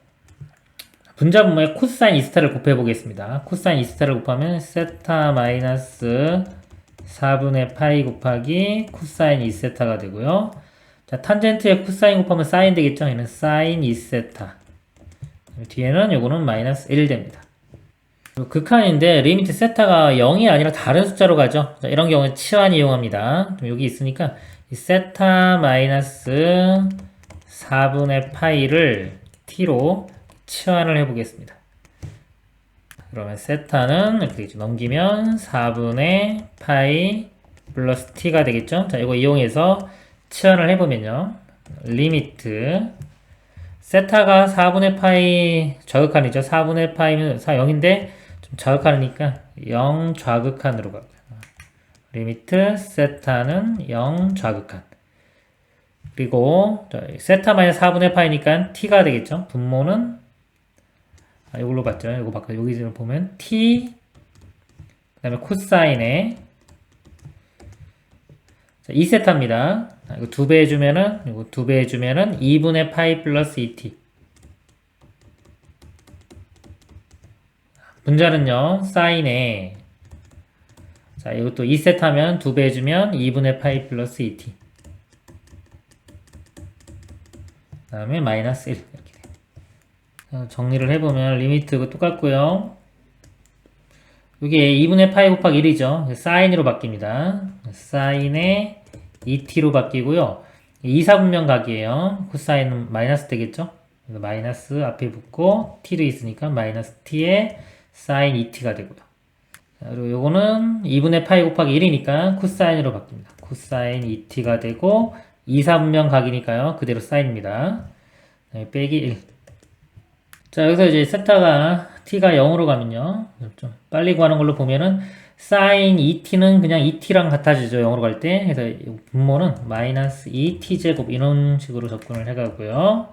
분자분모에 코사인 2세타를 곱해 보겠습니다. 코사인 2세타를 곱하면 세타 마이너스 4분의 파이 곱하기 코사인 2세타가 되고요. 자, 탄젠트에 코사인 곱하면 사인 되겠죠? 얘는 사인 2세타. 뒤에는 요거는 마이너스 1 됩니다. 극한인데 리미트 세타가 0이 아니라 다른 숫자로 가죠. 자, 이런 경우에 치환 이용합니다. 여기 있으니까 이 세타 마이너스 4분의 파이를 t로 치환을 해보겠습니다. 그러면 세타는 이렇게 되죠. 넘기면 4분의 파이 플러스 t가 되겠죠. 자, 이거 이용해서 치환을 해보면요. 리미트 세타가 4분의 파이 좌극한이죠. 4분의 파이면 0인데 좀 좌극한이니까 0 좌극한으로 가고요. 리미트 세타는 0 좌극한. 그리고 세타 마이너스 4분의 파이니까 t가 되겠죠. 분모는 이걸로 봤죠. 이거 바꿔 여기서 보면 t 그다음에 코사인에 2세타입니다. 이거 2배 해주면은, 이거 2배 해주면은 2분의 파이 플러스 2t. 분자는요, 사인에. 자, 이것도 2세타면 2배 해주면 2분의 파이 플러스 2t. 그 다음에 마이너스 1. 이렇게 돼요. 정리를 해보면 리미트가 똑같고요. 이게 2분의 파이 곱하기 1이죠. 사인으로 바뀝니다. 사인에 2t로 바뀌고요. 2, 4분면 각이에요. 코사인은 마이너스 되겠죠? 마이너스 앞에 붙고 t도 있으니까 마이너스 t에 사인 2t가 되고요. 자, 그리고 요거는 2분의 파이 곱하기 1이니까 코사인으로 바뀝니다. 코사인 2t가 되고 2, 4분면 각이니까요. 그대로 사인입니다. 빼기 1. 자, 여기서 이제 세타가 t가 0으로 가면요. 좀 빨리 구하는 걸로 보면은 사인 2t는 그냥 2t랑 같아지죠. 0으로 갈 때. 그래서 분모는 마이너스 2t제곱 이런 식으로 접근을 해가고요.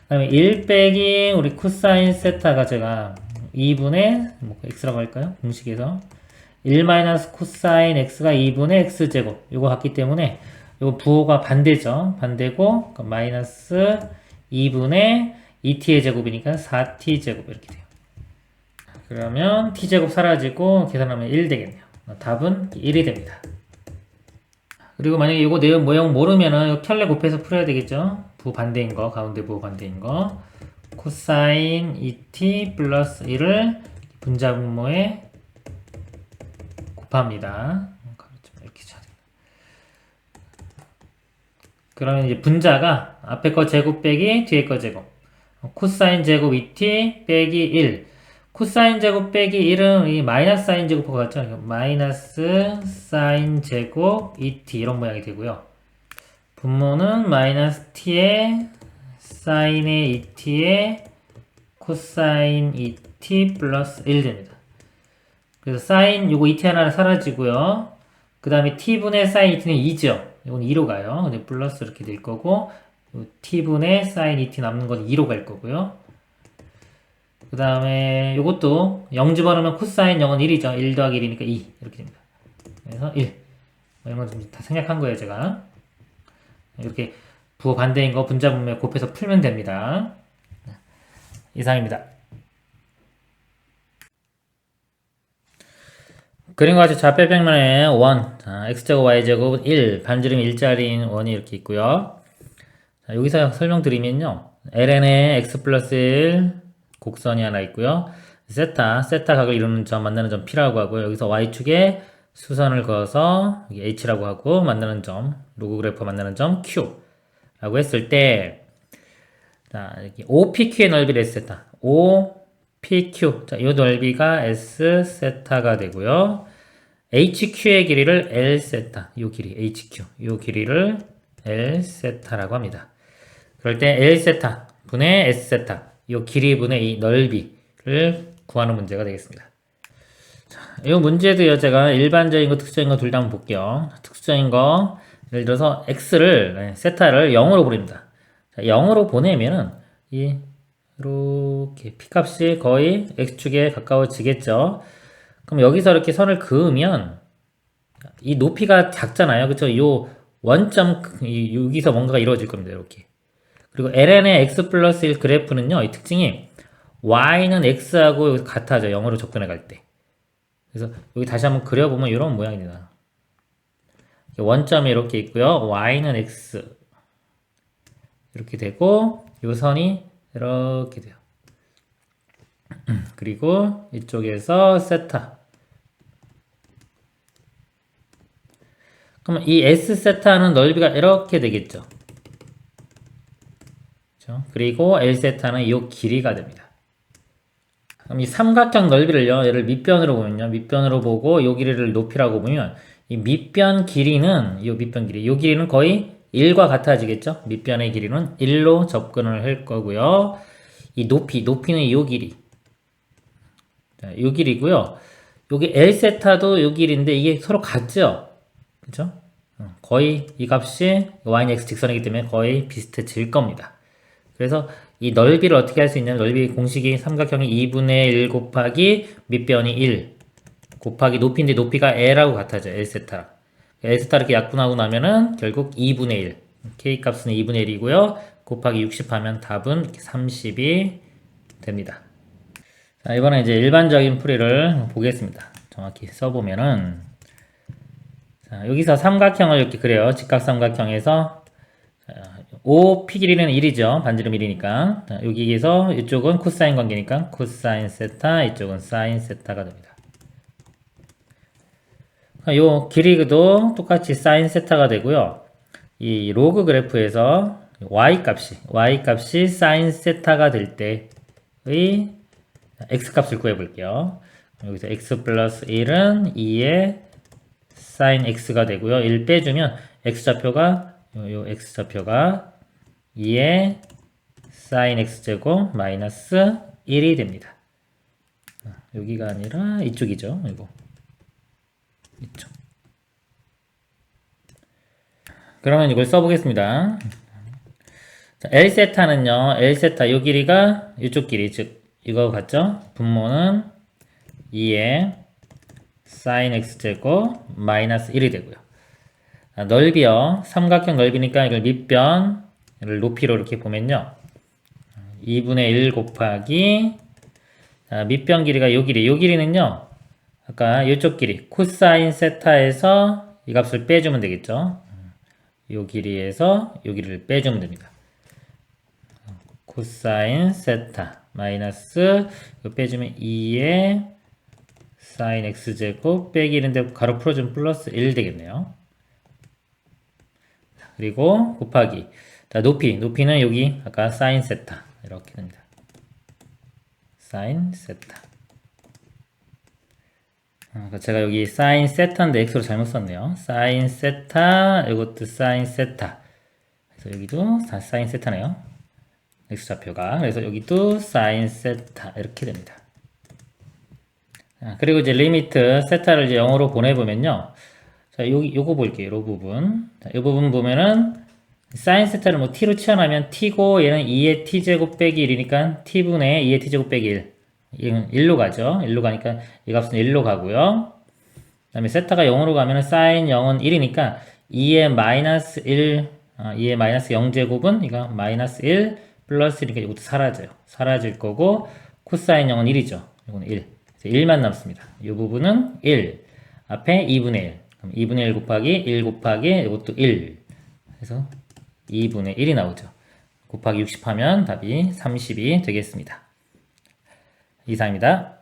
그 다음에 1 빼기 우리 코사인 세타가 제가 2분의 x라고 할까요? 공식에서 1 마이너스 코사인 x가 2분의 x제곱 이거 같기 때문에 이거 부호가 반대죠. 반대고 마이너스 2분의 2t의 제곱이니까 4t제곱 이렇게 돼요. 그러면 t제곱 사라지고 계산하면 1 되겠네요. 답은 1이 됩니다. 그리고 만약에 이거 내용 모형 모르면은 켤레 곱해서 풀어야 되겠죠. 부호 반대인 거, 가운데 부호 반대인 거. 코사인 2t 플러스 1을 분자 분모에 곱합니다. 이렇게 쳐야 됩니다. 그러면 이제 분자가 앞에 거 제곱 빼기 뒤에 거 제곱. 코사인 제곱 2t 빼기 1. 코사인 제곱 빼기 1은 이 마이너스 사인 제곱하고 같죠? 마이너스 사인 제곱 2t 이런 모양이 되고요. 분모는 마이너스 t에 사인의 2t에 코사인 2t 플러스 1 됩니다. 그래서 사인 요거 2t 하나 사라지고요. 그 다음에 t분의 사인 2t는 2죠. 이건 2로 가요. 근데 플러스 이렇게 될 거고 t분의 사인 2t 남는 건 2로 갈 거고요. 그 다음에 요것도 0 집어넣으면 코사인 0은 1이죠. 1 더하기 1이니까 2 이렇게 됩니다. 그래서 1 이런 건 좀 다 생략한 거예요 제가. 이렇게 부호 반대인 거 분자 분모에 곱해서 풀면 됩니다. 이상입니다. 그림과 같이 좌표평면에 원, x제곱 y제곱은 1, 반지름 1짜리인 원이 이렇게 있고요. 자, 여기서 설명드리면요. ln의 x 플러스 1 곡선이 하나 있고요. 세타 각을 이루는 점, 만나는 점 P라고 하고요. 여기서 Y축에 수선을 그어서 H라고 하고 만나는 점, 로그래프 만나는 점 Q라고 했을 때 자, 이렇게 OPQ의 넓이를 S세타, OPQ, 자, 이 넓이가 S세타가 되고요. HQ의 길이를 L세타, 이 길이, HQ, 이 길이를 L세타라고 합니다. 그럴 때 L세타 분의 S세타 이 길이분의 이 넓이를 구하는 문제가 되겠습니다. 자, 이 문제도요, 제가 일반적인 거, 특수적인 거 둘 다 한번 볼게요. 특수적인 거, 예를 들어서 x를, 세타를 0으로 보냅니다. 자, 0으로 보내면은, 이렇게 p값이 거의 x축에 가까워지겠죠. 그럼 여기서 이렇게 선을 그으면, 이 높이가 작잖아요. 그쵸? 요 원점, 여기서 뭔가가 이루어질 겁니다. 이렇게. 그리고 ln의 x 플러스 1 그래프는요, 이 특징이 y는 x하고 같아져. 0으로 접근해 갈 때. 그래서 여기 다시 한번 그려보면 이런 모양입니다. 원점이 이렇게 있고요. y는 x 이렇게 되고 이 선이 이렇게 돼요. 그리고 이쪽에서 세타. 그러면 이 S 세타는 넓이가 이렇게 되겠죠. 그렇죠? 그리고 L 세타는 이 길이가 됩니다. 그럼 이 삼각형 넓이를요, 얘를 밑변으로 보면요, 밑변으로 보고 요 길이를 높이라고 보면 이 밑변 길이는 이 밑변 길이, 요 길이는 거의 1과 같아지겠죠? 밑변의 길이는 1로 접근을 할 거고요. 이 높이는 요 길이. 자, 요 길이고요. 여기 L 세타도 요 길인데 이게 서로 같죠? 그죠? 거의 이 값이 y는 x 직선이기 때문에 거의 비슷해질 겁니다. 그래서 이 넓이를 어떻게 할 수 있냐면 넓이 공식이 삼각형이 2분의 1 곱하기 밑변이 1 곱하기 높이인데 높이가 L하고 같아져. L세타. L세타 이렇게 약분하고 나면은 결국 2분의 1. K 값은 2분의 1이고요. 곱하기 60 하면 답은 30이 됩니다. 자, 이번에 이제 일반적인 풀이를 보겠습니다. 정확히 써보면은 자, 여기서 삼각형을 이렇게 그래요. 직각삼각형에서 OP 길이는 1이죠. 반지름 1이니까. 자, 여기에서 이쪽은 코사인 관계니까 코사인 세타, 이쪽은 사인 세타가 됩니다. 요 길이도 똑같이 사인 세타가 되고요. 이 로그 그래프에서 y 값이 사인 세타가 될 때의 x 값을 구해 볼게요. 여기서 x 플러스 1은 2의 사인 x가 되고요. 1 빼주면 x좌표가 요 x좌표가 2의 사인 x제곱 마이너스 1이 됩니다. 여기가 아니라 이쪽이죠. 이거. 이쪽. 그러면 이걸 써보겠습니다. 자, L세타는요, L세타 요 길이가 이쪽 길이, 즉 이거 같죠? 분모는 2의 사인 x제곱 마이너스 1이 되고요. 넓이요. 삼각형 넓이니까 이걸 밑변을 높이로 이렇게 보면요. 2분의 1 곱하기 밑변 길이가 요 길이. 요 길이는요. 아까 이쪽 길이 코사인 세타에서 이 값을 빼주면 되겠죠. 요 길이에서 요 길이를 빼주면 됩니다. 코사인 세타 마이너스 이거 빼주면 2의 사인 x제곱 빼기 1인데 가로 풀어주면 플러스 1 되겠네요. 그리고 곱하기 자, 높이는 여기 아까 사인 세타 이렇게 됩니다. 사인 세타. 제가 여기 사인 세타인데 x로 잘못 썼네요. 사인 세타 이것도 사인 세타. 그래서 여기도 사인 세타네요. x좌표가. 그래서 여기도 사인 세타 이렇게 됩니다. 그리고 이제 리미트 세타를 이제 0으로 보내보면요. 자, 요거 볼게요. 요 부분. 자, 요 부분 보면은 사인 세타를 뭐 t로 치환하면 t고 얘는 2의 t제곱 빼기 1이니까 t분의 2의 t제곱 빼기 1. 이건 1로 가죠. 1로 가니까 이 값은 1로 가고요. 그 다음에 세타가 0으로 가면은 사인 0은 1이니까 2의 마이너스 1, 2의 마이너스 0제곱은 이거 마이너스 1 플러스 1이니까 이것도 사라져요. 사라질 거고 코사인 0은 1이죠. 이거는 1. 1만 남습니다. 이 부분은 1. 앞에 2분의 1. 그럼 2분의 1 곱하기 1 곱하기 이것도 1. 그래서 2분의 1이 나오죠. 곱하기 60 하면 답이 30이 되겠습니다. 이상입니다.